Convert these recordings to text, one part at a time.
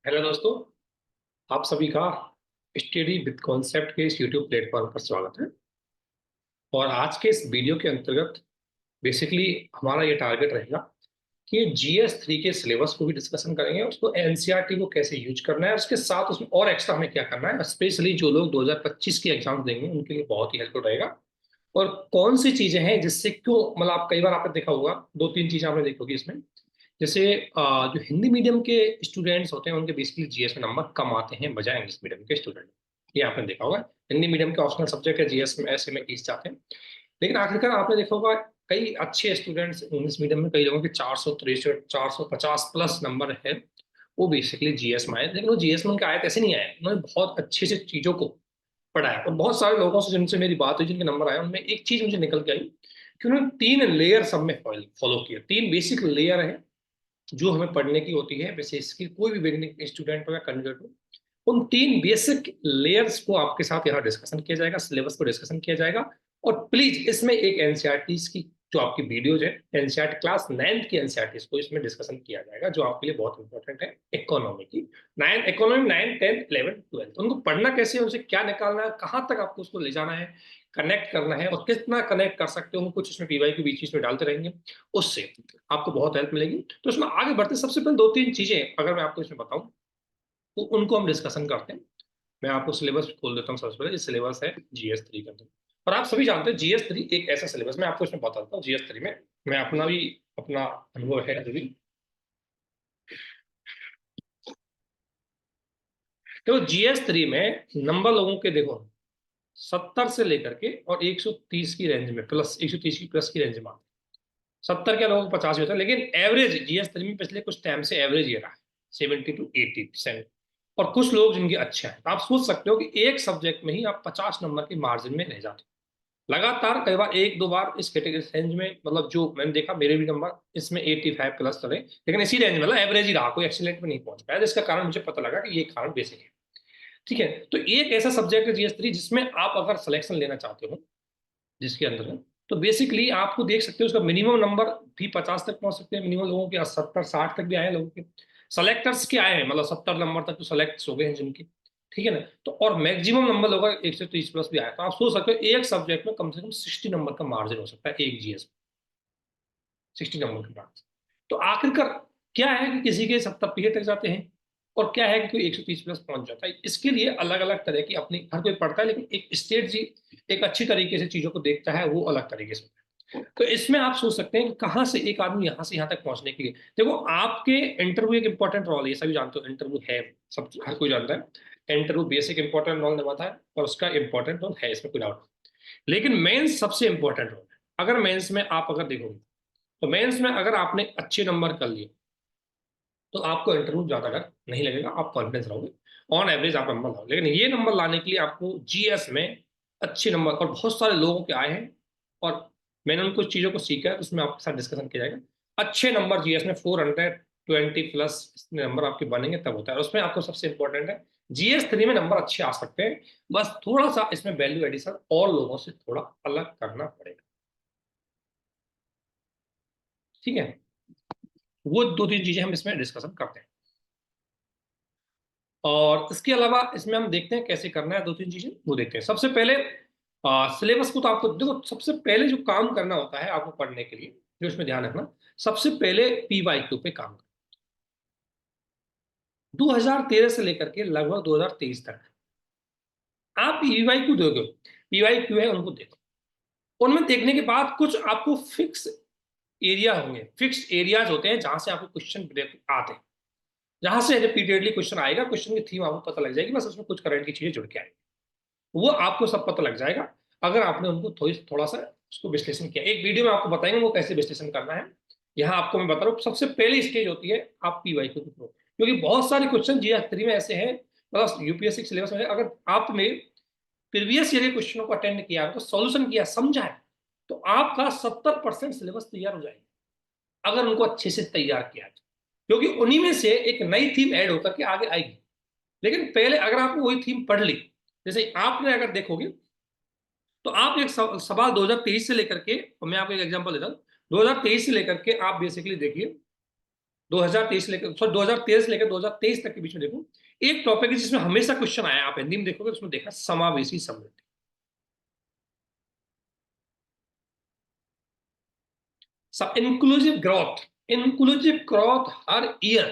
Hello दोस्तों। आप सभी का स्टडी विद कॉन्सेप्ट के इस यूट्यूब प्लेटफॉर्म पर स्वागत है। और आज के इस वीडियो के अंतर्गत बेसिकली हमारा ये टारगेट रहेगा कि GS3 के सिलेबस को भी डिस्कशन करेंगे, उसको एनसीईआरटी को कैसे यूज करना है, उसके साथ उसमें और एक्स्ट्रा हमें क्या करना है, स्पेशली जो लोग 2025 के एग्जाम देंगे उनके लिए बहुत ही हेल्पफुल रहेगा। और कौन सी चीजें हैं जिससे क्यों, मतलब आप कई बार आपने देखा होगा, दो तीन चीजें आपने देखी होगी इसमें। जैसे जो हिंदी मीडियम के स्टूडेंट्स होते हैं उनके बेसिकली जीएस में नंबर कम आते हैं बजाय इंग्लिश मीडियम के स्टूडेंट। ये आपने देखा होगा। हिंदी मीडियम के ऑप्शनल सब्जेक्ट है जीएस में, ऐसे में ईस्ट जाते हैं। लेकिन आखिरकार आपने देखा होगा कई अच्छे स्टूडेंट्स इंग्लिश मीडियम में, कई लोगों के 463 450 प्लस नंबर है, वो बेसिकली जीएस में आए। लेकिन वो जीएस में उनके आए कैसे नहीं आए, उन्होंने बहुत अच्छे से चीजों को पढ़ा है। और बहुत सारे लोगों से जिनसे मेरी बात हुई जिनके नंबर आए, उनमें एक चीज मुझे निकल के आई कि उन्होंने तीन लेयर सब में फॉलो किया। तीन बेसिक लेयर है जो हमें पढ़ने की होती है, बेसिकली कोई भी बिगिनिंग स्टूडेंट हो या कैंडिडेट हो। उन तीन बेसिक लेयर्स को आपके साथ यहाँ डिस्कशन किया जाएगा, सिलेबस को डिस्कशन किया जाएगा। और प्लीज इसमें एक एनसीईआरटी की जो आपकी वीडियोज है, एनसीईआरटी क्लास 9th की एनसीईआरटी को इसमें डिस्कशन किया जाएगा, जो आपके लिए बहुत इंपॉर्टेंट है। इकोनॉमी की 9 इकोनॉमी 9 10 11 12 उनको पढ़ना कैसे है, उनसे क्या निकालना है, कहाँ तक आपको उसको ले जाना है, कनेक्ट करना है, और कितना कनेक्ट कर सकते हो, कुछ इसमें पीवाई के बीच बीच में डालते रहेंगे। उससे आपको बहुत हेल्प मिलेगी। तो इसमें आगे बढ़ते सबसे पहले दो तीन चीजें अगर मैं आपको इसमें बताऊं तो उनको हम डिस्कशन करते हैं। मैं आपको सिलेबस खोल देता हूँ। सबसे पहले ये सिलेबस है GS3 का। और आप सभी जानते हैं GS3 एक ऐसा सिलेबस, मैं आपको इसमें बताता हूँ GS3 में। मैं अपना भी अपना अनुभव है अभी। तो GS3 में नंबर लोगों के देखो 70 से लेकर के और 130 की रेंज में, प्लस 130 की प्लस की रेंज में। 70 के लोगों को 50 भी होता है, लेकिन एवरेज GS3 में पिछले कुछ टाइम से एवरेज ये रहा है 70 to 80%। और कुछ लोग जिनके अच्छे हैं, तो आप सोच सकते हो कि एक सब्जेक्ट में ही आप 50 नंबर के मार्जिन में रह जाते हो लगातार। कई बार एक दो बार इस कैटेगरी रेंज में, मतलब जो मैंने देखा मेरे भी नंबर इसमें 85 प्लस चले, लेकिन इसी रेंज में, मतलब एवरेज ही रहा, कोई एक्सीलेंट में नहीं पहुंच पाया। जिसका कारण मुझे पता लगा कि ये कारण बेसिक है। ठीक है, तो एक ऐसा सब्जेक्ट है GS3 जिसमें आप अगर सिलेक्शन लेना चाहते हो, जिसके अंदर है, तो बेसिकली आपको देख सकते हो उसका मिनिमम नंबर भी 50 तक पहुंच सकते हैं। मिनिमम लोगों के 70 60 तक भी आए हैं लोगों के। सेलेक्टर्स के आए हैं, मतलब 70 नंबर तक तो सेलेक्ट हो गए हैं जिनके। ठीक है ना। तो और मैक्सिमम नंबर लोगों का 130 प्लस भी आया। तो आप सोच सकते हो एक सब्जेक्ट में कम से कम 60 नंबर का मार्जिन हो सकता है एक जीएस में। 60 नंबर के मार्जिन। तो आखिरकार क्या है कि किसी के 70 पीए तक जाते हैं, और क्या है कि कोई 130 प्लस पहुंच जाता है। इसके लिए अलग अलग तरह की अपनी हर कोई पढ़ता है, लेकिन एक स्ट्रेटजी, एक अच्छी तरीके से चीजों को देखता है, वो अलग तरीके से। तो इसमें आप सोच सकते हैं कि कहाँ से एक आदमी यहाँ से यहाँ तक पहुंचने के लिए, देखो आपके इंटरव्यू एक इंपॉर्टेंट रोल है, ये सभी जानते हो इंटरव्यू है, सब हर कोई जानता है इंटरव्यू बेसिक इंपॉर्टेंट रोल निभाता है, और उसका इंपॉर्टेंट रोल है, इसमें कोई डाउट नहीं। लेकिन मेंस सबसे इंपॉर्टेंट रोल है। अगर मेंस में आप अगर देखोगे, तो मेंस में अगर आपने अच्छे नंबर कर लिए तो आपको इंटरव्यू ज्यादा डर नहीं लगेगा, आप कॉन्फिडेंस रहोगे, ऑन एवरेज आप नंबर लाओगे। लेकिन ये नंबर लाने के लिए आपको जीएस में अच्छे नंबर, और बहुत सारे लोगों के आए हैं, और मैंने उन कुछ चीजों को सीखा है, उसमें आपके साथ डिस्कशन किया जाएगा। अच्छे नंबर जीएस में 420 प्लस नंबर आपके बनेंगे तब होता है, और उसमें आपको सबसे इंपॉर्टेंट है GS3 में नंबर अच्छे आ सकते हैं, बस थोड़ा सा इसमें वैल्यू एडिशन और लोगों से थोड़ा अलग करना पड़ेगा। ठीक है, वो दो तीन चीजें हम इसमें डिस्कशन करते हैं। और इसके अलावा इसमें हम देखते हैं कैसे करना है, दो तीन चीजें वो देखते हैं। सबसे पहले सिलेबस को तो आपको देखो, सबसे पहले जो काम करना होता है आपको पढ़ने के लिए, जो इसमें ध्यान रखना, सबसे पहले पीवाईक्यू पे काम करना। 2013 से लेकर के लगभग 2023 तक आप पीवाईक्यू देखो, पीवाईक्यू है उनको देखो। उनमें देखने के बाद कुछ आपको फिक्स एरिया होंगे, फिक्स एरियाज होते हैं जहां से आपको क्वेश्चन आते हैं, जहां से रिपीटेडली क्वेश्चन आएगा, क्वेश्चन की थीम आपको पता लग जाएगी, बस उसमें कुछ करंट की चीजें जुड़ के आएंगी, वो आपको सब पता लग जाएगा अगर आपने उनको थोड़ा सा उसको विश्लेषण किया। एक वीडियो में आपको बताएंगे वो कैसे विश्लेषण करना है। यहाँ आपको मैं बता रहा हूँ सबसे पहली स्टेज होती है आप पीवाईक्यू के थ्रू, क्योंकि बहुत सारे क्वेश्चन GS3 में ऐसे हैं, मतलब यूपीएससी सिलेबस में अगर आपने प्रीवियस ईयर के क्वेश्चनों को अटेंड किया है, तो सॉल्यूशन किया, समझा है, तो आपका 70% सिलेबस तैयार हो जाएगा अगर उनको अच्छे से तैयार किया है, क्योंकि उन्हीं में से एक नई थीम ऐड होकर के आगे आएगी। लेकिन पहले अगर आपने वही थीम पढ़ ली, जैसे आपने अगर देखोगे, तो आप एक सवाल 2023 से लेकर के, और मैं आपको एक एग्जांपल देता हूं, 2023 से लेकर के आप बेसिकली देखिए 2023 से लेकर 2013 से लेकर 2023 तक के बीच में देखो, एक टॉपिक है जिसमें हमेशा क्वेश्चन आया, आप हिंदी में देखोगे उसमें देखा, समावेशी समृद्धि। सब इंक्लूसिव ग्रोथ, इंक्लूसिव ग्रोथ हर ईयर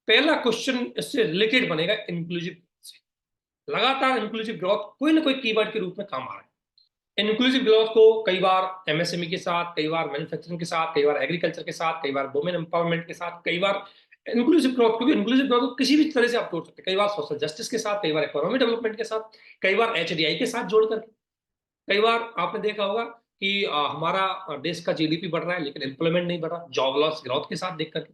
पहला क्वेश्चन इससे रिलेटेड बनेगा, इंक्लूसिव से लगातार इंक्लूसिव ग्रोथ कोई ना कोई कीवर्ड के रूप में काम आ रहा है। इंक्लूसिव ग्रोथ को कई बार एमएसएमई के साथ, कई बार मैन्युफैक्चरिंग के साथ, कई बार एग्रीकल्चर के साथ, कई बार वुमेन एम्पावरमेंट के साथ, कई बार इंक्लूसिव ग्रोथ, क्योंकि इंक्लूसिव ग्रोथ को किसी भी तरह से आप जोड़ सकते हैं, कई बार सोशल जस्टिस के साथ, कई बार इकोनॉमिक डेवलपमेंट के साथ, कई बार एचडीआई के साथ जोड़ करके। कई बार आपने देखा होगा कि हमारा देश का जीडीपी बढ़ रहा है लेकिन एम्प्लॉयमेंट नहीं बढ़ रहा, जॉब लॉस ग्रोथ के साथ देख करके।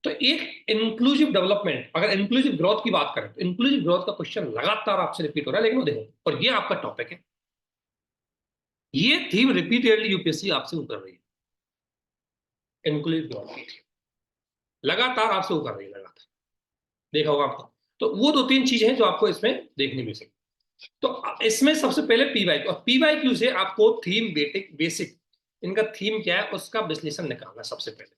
तो एक इंक्लूसिव डेवलपमेंट, अगर इंक्लूसिव ग्रोथ की बात करें तो इंक्लूसिव ग्रोथ का क्वेश्चन लगातार आपसे रिपीट हो रहा है, लेकिन वो देखो, और ये आपका टॉपिक है, ये थीम रिपीटेडली यूपीएससी आपसे कर रही है, इंक्लूसिव ग्रोथ की थीम लगातार आपसे वो कर रही है, लगातार देखा होगा आपको। तो वो दो तीन चीजें हैं जो आपको इसमें देखने मिल सकती। तो इसमें सबसे पहले पीवाई, और पीवाई क्यू से आपको थीम बेसिक इनका थीम क्या है उसका विश्लेषण निकालना सबसे पहले,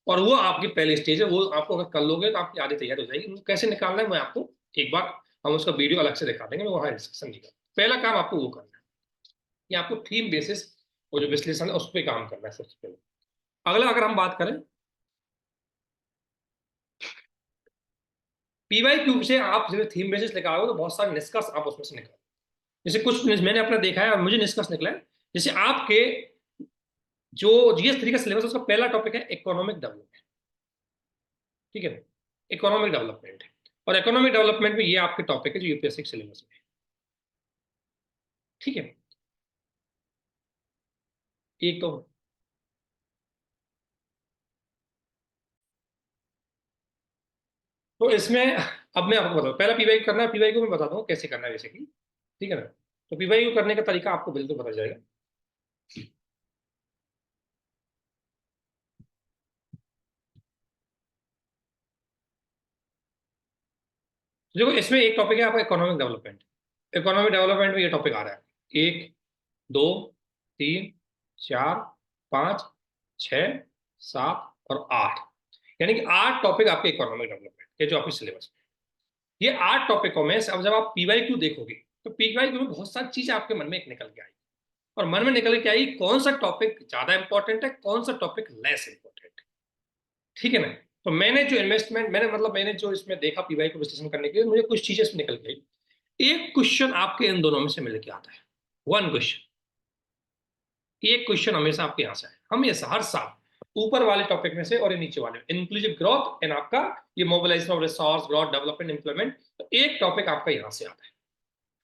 और वो आपकी पहली स्टेज है, वो आपको अगर कर लोगे तो आपकी आधी तैयार हो जाएगी। वो कैसे निकालना है मैं आपको एक बार, हम उसका वीडियो अलग से दिखा देंगे, मैं वहां डिस्कशन नहीं कर। पहला काम आपको वो करना है, ये आपको थीम बेसिस वो जो विश्लेषण है उस पर काम करना है सबसे पहले। अगला अगर हम बात करें पीवाई क्यूब से, आप जब थीम बेसिस निकालोगे तो बहुत सारे निष्कर्ष आप उसमें से निकालो। जैसे कुछ मैंने अपना देखा है और मुझे निष्कर्ष निकला है, जैसे आपके जो जीएस 3 का सिलेबस उसका पहला टॉपिक है इकोनॉमिक डेवलपमेंट, ठीक है, इकोनॉमिक डेवलपमेंट है, और इकोनॉमिक डेवलपमेंट में ये आपके टॉपिक है जो यूपीएससी सिलेबस में है, ठीक है। एक तो इसमें अब मैं आपको बताऊँ, पहला पीवाई करना है, पीवाई को मैं बताता हूँ कैसे करना है बेसिकली, ठीक है ना। तो पीवाई को करने का तरीका आपको बिल्कुल पता जाएगा। तो देखो इसमें एक टॉपिक है आपका इकोनॉमिक डेवलपमेंट, इकोनॉमिक डेवलपमेंट में ये टॉपिक आ रहा है, 1 2 3 4 5 6 7 और 8, यानी कि 8 टॉपिक आपके इकोनॉमिक डेवलपमेंट के जो आपके सिलेबस में। ये 8 टॉपिकों में से अब जब आप पीवाई क्यू देखोगे तो पीवाई क्यू में बहुत सारी चीजें आपके मन में एक निकल के आई, और मन में निकल के आई कौन सा टॉपिक ज्यादा इंपॉर्टेंट है, कौन सा टॉपिक लेस इंपॉर्टेंट है, ठीक है ना। तो मैंने जो इन्वेस्टमेंट मैंने जो इसमें देखा पीवाई को विश्लेषण करने के लिए, मुझे कुछ चीजें इसमें निकल के आई। एक क्वेश्चन आपके इन दोनों में से मिल के आता है, वन क्वेश्चन, एक क्वेश्चन हमेशा आपके यहाँ से आए, हमेशा हर साल, ऊपर वाले टॉपिक में से और ये नीचे वाले, इंक्लूसिव ग्रोथ एंड आपका ये mobilisation of resource, growth, development, employment, तो एक टॉपिक आपका यहाँ से आता है।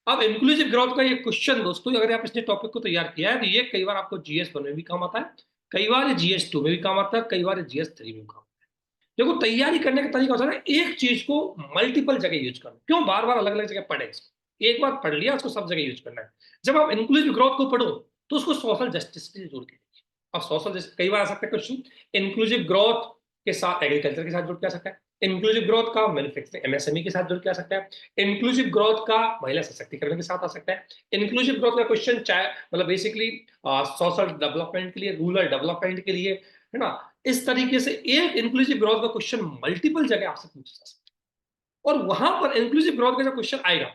अब इंक्लूसिव ग्रोथ का ये क्वेश्चन दोस्तों, अगर आप इसने टॉपिक को तैयार किया है तो ये कई बार आपको जीएस 1 में भी काम आता है, कई बार ये जीएस 2 में भी काम आता है, कई बार ये जीएस 3 में भी काम आता है। देखो तैयारी करने का तरीका होता है ना, एक चीज को मल्टीपल जगह यूज करना, क्यों बार बार अलग अलग जगह पढ़े इसको, एक बार पढ़ लिया उसको सब जगह यूज करना है। जब आप इंक्लूसिव ग्रोथ को पढ़ो तो उसको सोशल जस्टिस से जोड़ के, अब सोशल जस्टिस कई बार आ सकता है क्वेश्चन, इंक्लूसिव ग्रोथ के साथ एग्रीकल्चर के साथ जुड़ के आ सकता है, इंक्लूसिव ग्रोथ का मैन्युफैक्चरिंग एमएसएमई के साथ जुड़ के आ सकता है, इंक्लूसिव ग्रोथ का महिला सशक्तिकरण के साथ आ सकता है, इंक्लूसिव ग्रोथ का क्वेश्चन चाहे मतलब बेसिकली सोशल डेवलपमेंट के लिए, रूरल डेवलपमेंट के लिए, है ना। इस तरीके से एक इंक्लूसिव ग्रोथ का क्वेश्चन मल्टीपल जगह आपसे पूछा जा सकता है, और वहां पर इंक्लूसिव ग्रोथ का जो क्वेश्चन आएगा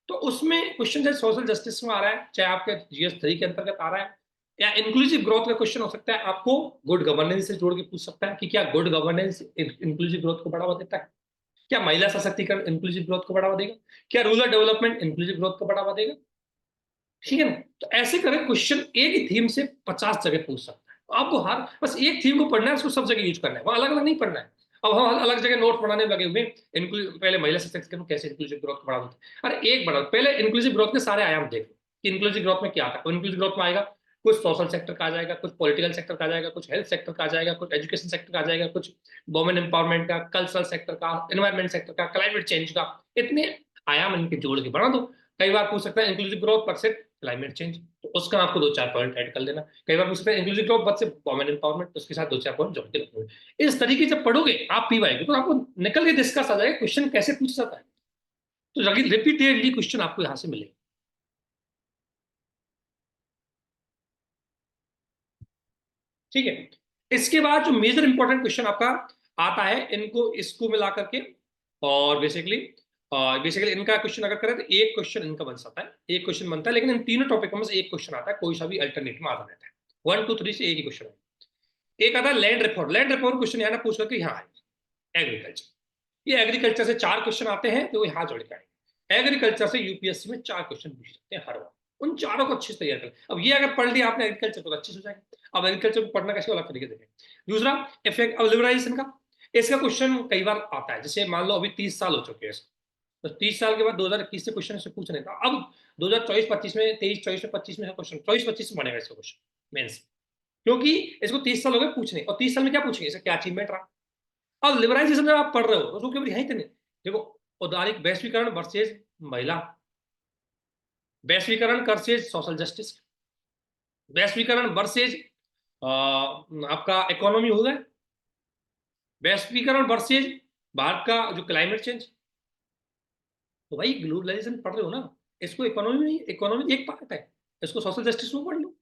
तो उसमें क्वेश्चन चाहे सोशल जस्टिस में आ रहा है, चाहे आपके जीएस 3 के अंतर्गत आ रहा है, या इंक्लूसिव ग्रोथ का क्वेश्चन हो सकता है आपको गुड गवर्नेंस से जोड़ के पूछ सकता है कि क्या गुड गवर्नेंस इंक्लूसिव ग्रोथ को बढ़ावा देता है, क्या महिला सशक्तिकरण इंक्लूसिव ग्रोथ को बढ़ावा देगा, क्या रूरल डेवलपमेंट इंक्लूसिव ग्रोथ को बढ़ावा देगा, ठीक है ना। तो ऐसे करें क्वेश्चन एक ही थीम से 50 जगह पूछ सकता है, तो आपको हर बस एक थीम को पढ़ना है, उसको सब जगह यूज करना है, वो अलग अलग नहीं पढ़ना है। अब हम अलग जगह नोट बनाने लगे हुए, पहले महिला सशक्तिकरण कैसे इंक्लूसिव ग्रोथ को बढ़ावा देते हैं, अरे एक बढ़ाओ, पहले इंक्लूसिव ग्रोथ के सारे आयाम देखो कि इंक्लूसिव ग्रोथ में क्या आता है। इंक्लूसिव ग्रोथ में आएगा कुछ सोशल सेक्टर का आ जाएगा, कुछ पॉलिटिकल सेक्टर का आ जाएगा, कुछ हेल्थ सेक्टर का आ जाएगा, कुछ एजुकेशन सेक्टर का आ जाएगा, कुछ वुमेन एम्पावरमेंट का, कल्चरल सेक्टर का, एनवायरमेंट सेक्टर का, क्लाइमेट चेंज का, इतने आयाम इनके जोड़ के बना दो। कई बार पूछ सकता है इंक्लूसिव ग्रोथ पर से क्लाइमेट चेंज, तो उसका आपको 2 4 पॉइंट ऐड कर लेना। कई बार पूछ सकते हैं इंक्लूसिव ग्रोथ पर से वुमेन एम्पावरमेंट, उसके साथ 2 4 पॉइंट जोड़ के रखोगे। इस तरीके से पढ़ोगे आप पीवाई को तो आपको निकल के डिस्कस आ जाएगा क्वेश्चन कैसे पूछ सकता है, तो रिपीटेडली क्वेश्चन आपको यहाँ से मिलेगा, ठीक है। इसके बाद जो मेजर इंपॉर्टेंट क्वेश्चन आपका आता है इनको इसको मिला करके, और बेसिकली इनका क्वेश्चन अगर करें तो एक क्वेश्चन इनका बन सकता है, एक क्वेश्चन बनता है, लेकिन इन तीनों टॉपिक में से एक क्वेश्चन आता है, कोई सा भी अल्टरनेटिव आता रहता है। 1 2 3 से एक ही क्वेश्चन है। एक आता है land reform. Land reform question यहाँ ना पूछ करके यहाँ आएगा एग्रीकल्चर। ये एग्रीकल्चर से 4 क्वेश्चन आते हैं तो यहाँ जोड़ के आएंगे। एग्रीकल्चर से यूपीएससी में 4 क्वेश्चन पूछ सकते हैं हर बार, उन चारों को अच्छे से तैयार करें। अब ये अगर पढ़ लिया आपने एग्रीकल्चर तो अच्छे से हो जाएगा। अब एग्रीकल्चर को पढ़ना कैसे अलग तरीके देखें। दूसरा इफेक्ट ऑफ लिबरलाइजेशन का, इसका क्वेश्चन कई बार आता है। जैसे मान लो अभी 30 साल हो चुके हैं, तो 30 साल के बाद 2021 से क्वेश्चन से पूछ नहीं था। अब 2024-25 में, 23-24 में, 25 में क्वेश्चन 24-25 में बनेगा इसका क्वेश्चन मेंस, क्योंकि इसको 30 साल हो गए पूछने, और 30 साल में क्या पूछेंगे, इसका क्या अचीवमेंट रहा। अब लिबरलाइजेशन जब आप पढ़ रहे हो तो उसको केवल यहीं तक नहीं, देखो औदारिक वैश्वीकरण वर्सेज महिला, वैश्वीकरण वर्सेज सोशल जस्टिस, वैश्वीकरण वर्सेज आपका इकोनॉमी हो गया, वैश्वीकरण वर्सेज भारत का जो क्लाइमेट चेंज। तो भाई ग्लोबलाइजेशन पढ़ रहे हो ना, इसको इकोनॉमी में, इकोनॉमी एक पार्ट है, इसको सोशल जस्टिस में पढ़ लो,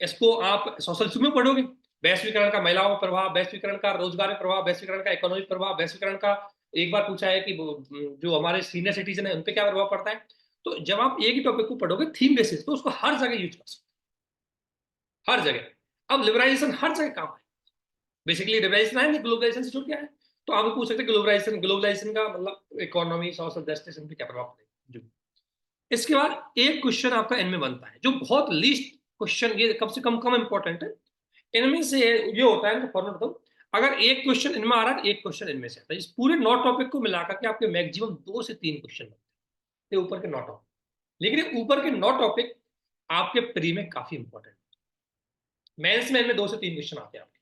इसको आप सोशल में पढ़ोगे। वैश्वीकरण का महिलाओं पर प्रभाव, वैश्वीकरण का रोजगार में प्रभाव, वैश्वीकरण का इकोनॉमिक प्रभाव, वैश्वीकरण का एक बार पूछा है कि जो हमारे सीनियर सिटीजन है उन पे क्या प्रभाव पड़ता है। तो जब आप एक ही टॉपिक को पढ़ोगे थीम बेसिस, तो उसको हर जगह यूज कर सकते, हर जगह। अब लिबरलाइजेशन हर जगह काम है, बेसिकली लिबरलाइजेशन है, ग्लोबलाइजेशन से जुड़ गया है। तो आप पूछ सकते हैं ग्लोबलाइजेशन, ग्लोबलाइजेशन का मतलब इकोनॉमी, सोशल जस्टिस, इन पे क्या प्रभाव पड़ेगा। इसके बाद एक क्वेश्चन आपका इनमें बनता है जो बहुत लीस्ट क्वेश्चन, ये कम से कम इंपॉर्टेंट है इनमें से, ये होता है फॉर्मेट बताऊं। अगर एक क्वेश्चन इनमें आ रहा है, एक क्वेश्चन इनमें से आता है, इस पूरे 9 टॉपिक को मिलाकर के आपके मैक्सिमम 2 से 3 क्वेश्चन बनते हैं, ऊपर के 9 टॉपिक। लेकिन ऊपर के 9 टॉपिक आपके प्री में काफी इंपॉर्टेंट, मेंस में इनमें 2 से 3 क्वेश्चन आते हैं आपके,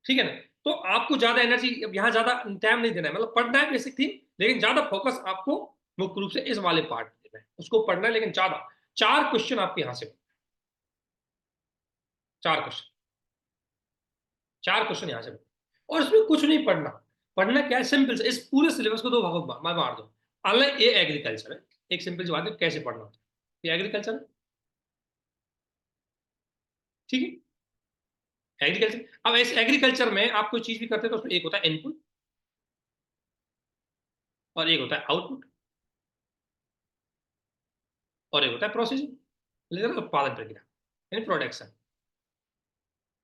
ठीक है ना। तो आपको ज्यादा एनर्जी यहाँ ज्यादा टाइम नहीं देना है, मतलब पढ़ना है बेसिक थी, लेकिन ज्यादा फोकस आपको मुख्य रूप से इस वाले पार्ट में देना है, उसको पढ़ना है, लेकिन ज्यादा 4 क्वेश्चन आपके यहां से, 4 क्वेश्चन, 4 क्वेश्चन यहां से। और इसमें कुछ नहीं पढ़ना, पढ़ना क्या है, सिंपल से इस पूरे सिलेबस को 2 भागों में मार दो। अलग ये एग्रीकल्चर है, एक सिंपल सी बात है कैसे पढ़ना होता है, ये एग्रीकल्चर है, ठीक है एग्रीकल्चर। अब इस एग्रीकल्चर में आप कोई चीज भी करते हैं तो उसमें एक होता है इनपुट और एक होता है आउटपुट और एक होता है प्रोसेसिंग, उत्पादन प्रक्रिया यानी प्रोडक्शन।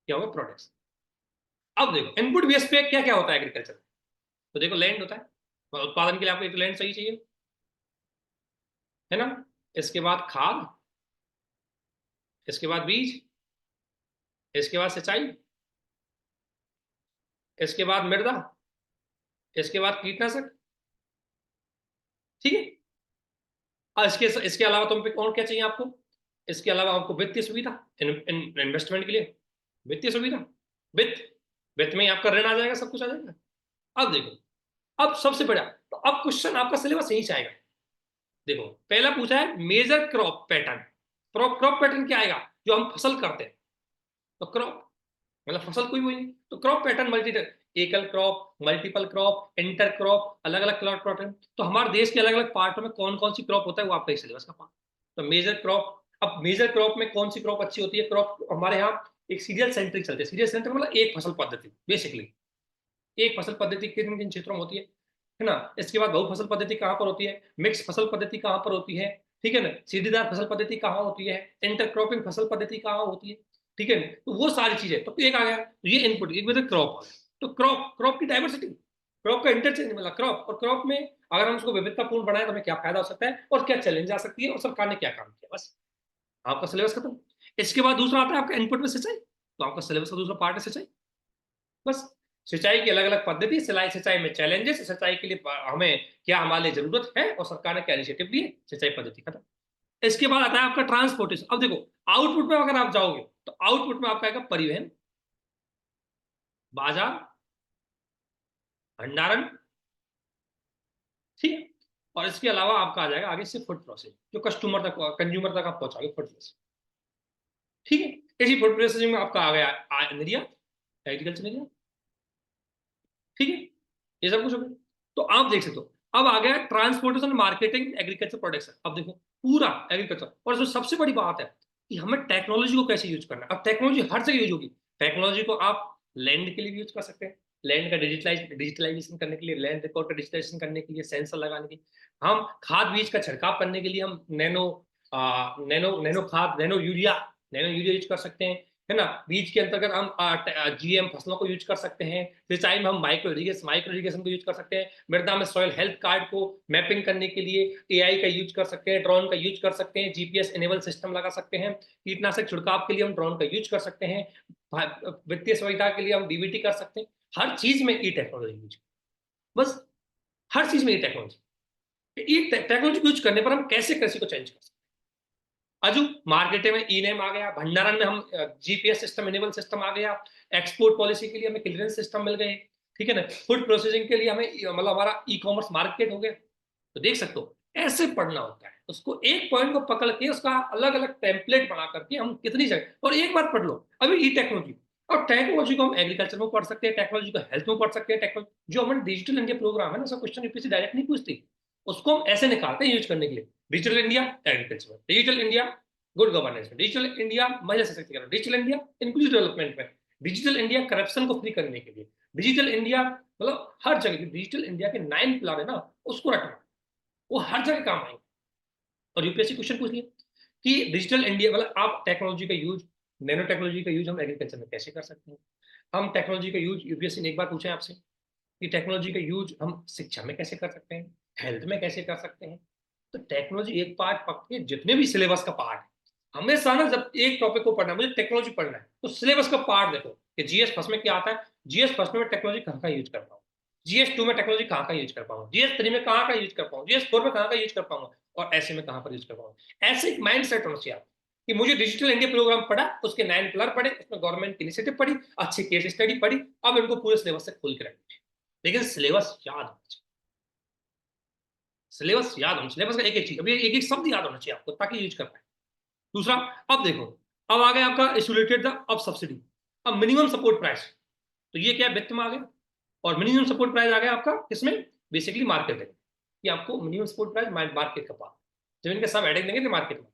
क्या होगा, प्रोडक्शन। अब देखो इनपुट बेस पे क्या क्या होता है एग्रीकल्चर में, तो देखो लैंड होता है, उत्पादन के लिए आपको एक लैंड सही चाहिए, है ना। इसके बाद खाद, इसके बाद बीज, इसके बाद सिंचाई, इसके बाद मृदा, इसके बाद कीटनाशक, ठीक है। और इसके अलावा तुम पे कौन क्या चाहिए आपको, इसके अलावा आपको वित्तीय सुविधा, इन्वेस्टमेंट के लिए वित्तीय सुविधा, वित्त, वित्त में आपका ऋण आ जाएगा, सब कुछ आ जाएगा। अब देखो, अब सबसे बड़ा, तो अब क्वेश्चन आपका सिलेबस यही से आएगा। देखो पहला पूछा है major crop pattern, crop crop pattern क्या आएगा, जो हम फसल करते हैं, तो क्रॉप मतलब फसल कोई हुई नहीं, तो क्रॉप पैटर्न मल्टी, एकल crop, multiple crop, inter crop, अलग अलग क्रॉप पैटर्न। तो हमारे देश के अलग अलग पार्टों में कौन कौन सी क्रॉप होता है वो आपका सिलेबस का पार्ट। तो मेजर क्रॉप, अब मेजर क्रॉप में कौन सी क्रॉप अच्छी होती है, क्रॉप हमारे यहाँ एक सीरियल सेंट्रिक चलते हैं, सीरियल सेंट्रिक मतलब एक फसल पद्धति, बेसिकली एक फसल पद्धति किन किन क्षेत्रों में होती है ना। इसके बाद बहु फसल पद्धति कहाँ पर होती है, मिक्स फसल पद्धति कहाँ पर होती है, ठीक है ना, सीढ़ीदार फसल पद्धति कहाँ होती है, इंटरक्रॉपिंग फसल पद्धति कहाँ होती है, ठीक है ना। तो वो सारी चीजें, तो एक आ गया, तो ये इनपुट, एक मतलब क्रॉप आ गया। तो क्रॉप, क्रॉप की डाइवर्सिटी, क्रॉप का इंटरचेंज, मतलब क्रॉप, और क्रॉप में अगर हम उसको विविधतापूर्ण बनाए तो हमें क्या फायदा हो सकता है और क्या चैलेंज आ सकती है और सरकार ने क्या काम किया, बस आपका सिलेबस खत्म। इसके बाद दूसरा आता है आपका इनपुट में सिंचाई, तो आपका सिलेबस का दूसरा पार्ट है सिंचाई, बस। सिंचाई की अलग अलग पद्धति, सिलाई सिंचाई में चैलेंजेस, सिंचाई के लिए हमें क्या, हमारे लिए जरूरत है और सरकार ने क्या इनिशिएटिव लिए, सिंचाई पद्धति खत्म। इसके बाद आता है आपका ट्रांसपोर्टेशन। अब देखो आउटपुट में अगर आप जाओगे तो आउटपुट में आपका आएगा परिवहन, बाजार, भंडारण, ठीक है। और इसके अलावा आपका आ जाएगा आगे से फूड प्रोसेस, जो कस्टमर तक, कंज्यूमर तक आप पहुंचाओगे, फूड प्रोसेस, ठीक है। इसी फूड प्रोसेसिंग में आपका आ गया निर्यात, एग्रीकल्चर निर्यात, ठीक है। ये सब कुछ हो गया। तो आप देख सकते हो, अब आ गया ट्रांसपोर्टेशन, मार्केटिंग, एग्रीकल्चर प्रोडक्शन। अब देखो पूरा एग्रीकल्चर, और जो सबसे बड़ी बात है कि हमें टेक्नोलॉजी को कैसे यूज करना है। अब टेक्नोलॉजी हर जगह यूज होगी, टेक्नोलॉजी को आप लैंड के लिए भी यूज कर सकते हैं, लैंड का डिजिटलाइजेशन करने के लिए, लैंड रिकॉर्ड का डिजिटलाइजेशन करने के लिए, सेंसर लगाने के लिए, हम खाद बीज का छिड़काव करने के लिए हम नैनो खाद, नैनो यूरिया यूज कर सकते हैं, है ना। बीज के अंतर्गत हम जीएम फसलों को यूज कर सकते हैं। सिंचाई में हम माइक्रो इरिगेशन को यूज कर सकते हैं। मृदा में सॉइल हेल्थ कार्ड को मैपिंग करने के लिए एआई का यूज कर सकते हैं, ड्रोन का यूज कर सकते हैं, जीपीएस इनेबल सिस्टम लगा सकते हैं। कीटनाशक छिड़काव के लिए हम ड्रोन का यूज कर सकते हैं। वित्तीय सुविधा के लिए हम डीबीटी कर सकते हैं। हर चीज में ई टेक्नोलॉजी यूज, बस हर चीज में ई टेक्नोलॉजी। ई टेक्नोलॉजी यूज करने पर हम कैसे कृषि को चेंज कर सकते हैं। अजू मार्केट में ई नेम आ गया, भंडारण में हम जीपीएस सिस्टम इनेबल सिस्टम आ गया, एक्सपोर्ट पॉलिसी के लिए हमें क्लियरेंस सिस्टम मिल गए, ठीक है ना। फूड प्रोसेसिंग के लिए हमें मतलब हमारा ई कॉमर्स मार्केट हो गया। तो देख सकते हो ऐसे पढ़ना होता है, उसको एक पॉइंट को पकड़ के उसका अलग अलग टेम्पलेट बना करके हम कितनी जगह, और एक बार पढ़ लो। अभी ई टेक्नोलॉजी, और टेक्नोलॉजी को हम एग्रीकल्चर में पढ़ सकते हैं, टेक्नोलॉजी को हेल्थ में पढ़ सकते हैं। टेक्नोलॉजी जो हमारे डिजिटल इंडिया प्रोग्राम है ना, सब क्वेश्चन यूपीएससी डायरेक्ट नहीं पूछती, उसको हम ऐसे निकालते हैं यूज करने के लिए। डिजिटल इंडिया एग्रीकल्चर में, डिजिटल इंडिया गुड गवर्नेंस में, डिजिटल इंडिया महिला सशक्तिकरण, डिजिटल इंडिया इंक्लूसिव डेवलपमेंट में, डिजिटल इंडिया करप्शन को फ्री करने के लिए, डिजिटल इंडिया मतलब हर जगह। डिजिटल इंडिया के 9 पिलर है ना, उसको रखना, वो हर जगह काम आएंगे। और यूपीएससी क्वेश्चन पूछ लिया कि डिजिटल इंडिया मतलब आप टेक्नोलॉजी का यूज, नैनो टेक्नोलॉजी का यूज हम एग्रीकल्चर में कैसे कर सकते हैं। हम टेक्नोलॉजी का यूज, यूपीएससी ने एक बार पूछा है आपसे कि टेक्नोलॉजी का यूज हम शिक्षा में कैसे कर सकते हैं, हेल्थ में कैसे कर सकते हैं। तो टेक्नोलॉजी एक पार्ट पकड़, जितने भी सिलेबस का पार्ट है, हमेशा ना जब एक टॉपिक को पढ़ना है, मुझे टेक्नोलॉजी पढ़ना है, तो सिलेबस का पार्ट देखो कि जीएस फर्स्ट में क्या आता है, जीएस फर्स्ट में टेक्नोलॉजी कहाँ का यूज कर पाऊँ, जीएस 2 में टेक्नोलॉजी कहाँ का यूज कर पाऊँ, जीएस 3 में कहाँ का यूज कर पाऊँ, जीएस 4 में कहाँ का यूज कर पाऊंगा, और ऐसे में कहाँ पर यूज कर पाऊंगा। ऐसे एक माइंड सेट होना चाहिए कि मुझे डिजिटल इंडिया प्रोग्राम पढ़ा, उसके 9 पिलर पढ़े, उसमें गवर्नमेंट की इनिशिएटिव पढ़ी, अच्छी केस स्टडी पढ़ी, अब इनको पूरे सिलेबस से खोल के रखना। लेकिन सिलेबस याद होना चाहिए, सिलेबस याद होना, सिलेबस का एक एक चीज, अभी एक एक शब्द याद होना चाहिए आपको ताकि यूज कर पाए। दूसरा, अब देखो, अब आ गया आपका इज रिलेटेड द अब सब्सिडी, अब मिनिमम सपोर्ट प्राइस। तो ये क्या वित्त में आ गया, और मिनिमम सपोर्ट प्राइस आ गया आपका किसमें, बेसिकली मार्केट है कि आपको मिनिमम सपोर्ट प्राइस मार्केट का पास, जब इनके सब एडिंग देंगे तो मार्केट में।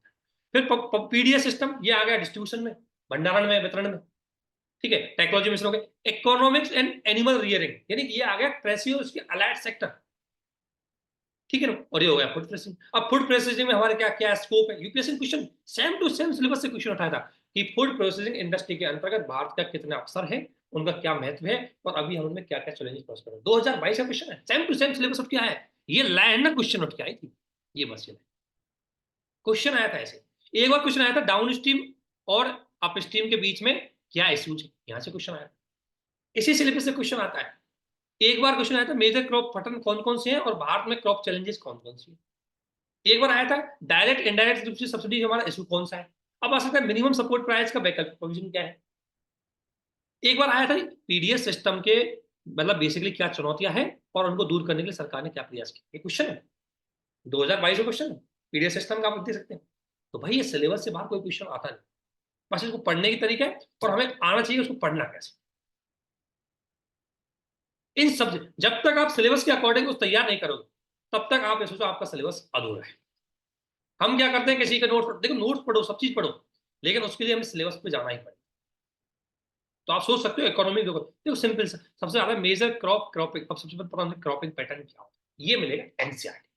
फिर पीडीएस सिस्टम, ये आ गया डिस्ट्रीब्यूशन में, भंडारण में, वितरण में, ठीक है। टेक्नोलॉजी में हो गए इकोनॉमिक्स एंड एनिमल रियरिंग, यानी ये आ गया कृषि और उसके अलाइड सेक्टर, ठीक है ना। और ये हो गया फूड प्रोसेसिंग। अब फूड प्रोसेसिंग में हमारे क्या क्या स्कोप है, UPSC question same to same syllabus से क्वेश्चन उठाया था कि फूड प्रोसेसिंग इंडस्ट्री के अंतर्गत भारत का कितना अवसर है, उनका क्या महत्व है, और अभी हम उनमें क्या क्या चैलेंजेस फेस कर रहे हैं। 2022 का क्वेश्चन है, सेम टू सेम सिलेबस क्या है, ये लाइन ना क्वेश्चन उठ के आई थी, ये बस ये क्वेश्चन आया था ऐसे। एक बार क्वेश्चन आया था डाउन स्ट्रीम और अप स्ट्रीम के बीच में क्या इश्यूज है, यहां से क्वेश्चन आया, इसी सिलेबस से क्वेश्चन आता है। एक बार क्वेश्चन आया था मेजर क्रॉप पैटर्न कौन कौन से हैं और भारत में क्रॉप चैलेंजेस कौन कौन से हैं। एक बार आया था डायरेक्ट इनडायरेक्ट रूप से सब्सिडी हमारा इशू कौन सा है। अब आ सकता है मिनिमम सपोर्ट प्राइस का वैकल्पिक प्रोविजन क्या है। एक बार आया था पीडीएस सिस्टम के मतलब बेसिकली क्या चुनौतियां हैं और उनको दूर करने के लिए सरकार ने क्या प्रयास किया, ये क्वेश्चन है 2022 का क्वेश्चन है, पीडीएस सिस्टम का आप देख सकते हैं। तो भाई ये सिलेबस से बाहर कोई क्वेश्चन आता नहीं, बस इसको पढ़ने की तरीका है और हमें आना चाहिए उसको पढ़ना कैसे। इन सब जब तक आप सिलेबस के अकॉर्डिंग उस तैयार नहीं करोगे तब तक आप ये सोचो आपका सिलेबस अधूरा है। हम क्या करते हैं, किसी का नोट्स, देखो नोट्स पढ़ो, सब चीज पढ़ो, लेकिन उसके लिए हमें सिलेबस पे जाना ही पड़ेगा। तो आप सोच सकते हो इकोनॉमिक, देखो सिंपल सबसे ज्यादा मेजर क्रॉपिंग, अब सबसे पता हमें क्रॉपिंग पैटर्न क्या होता है, ये मिलेगा एनसीईआरटी।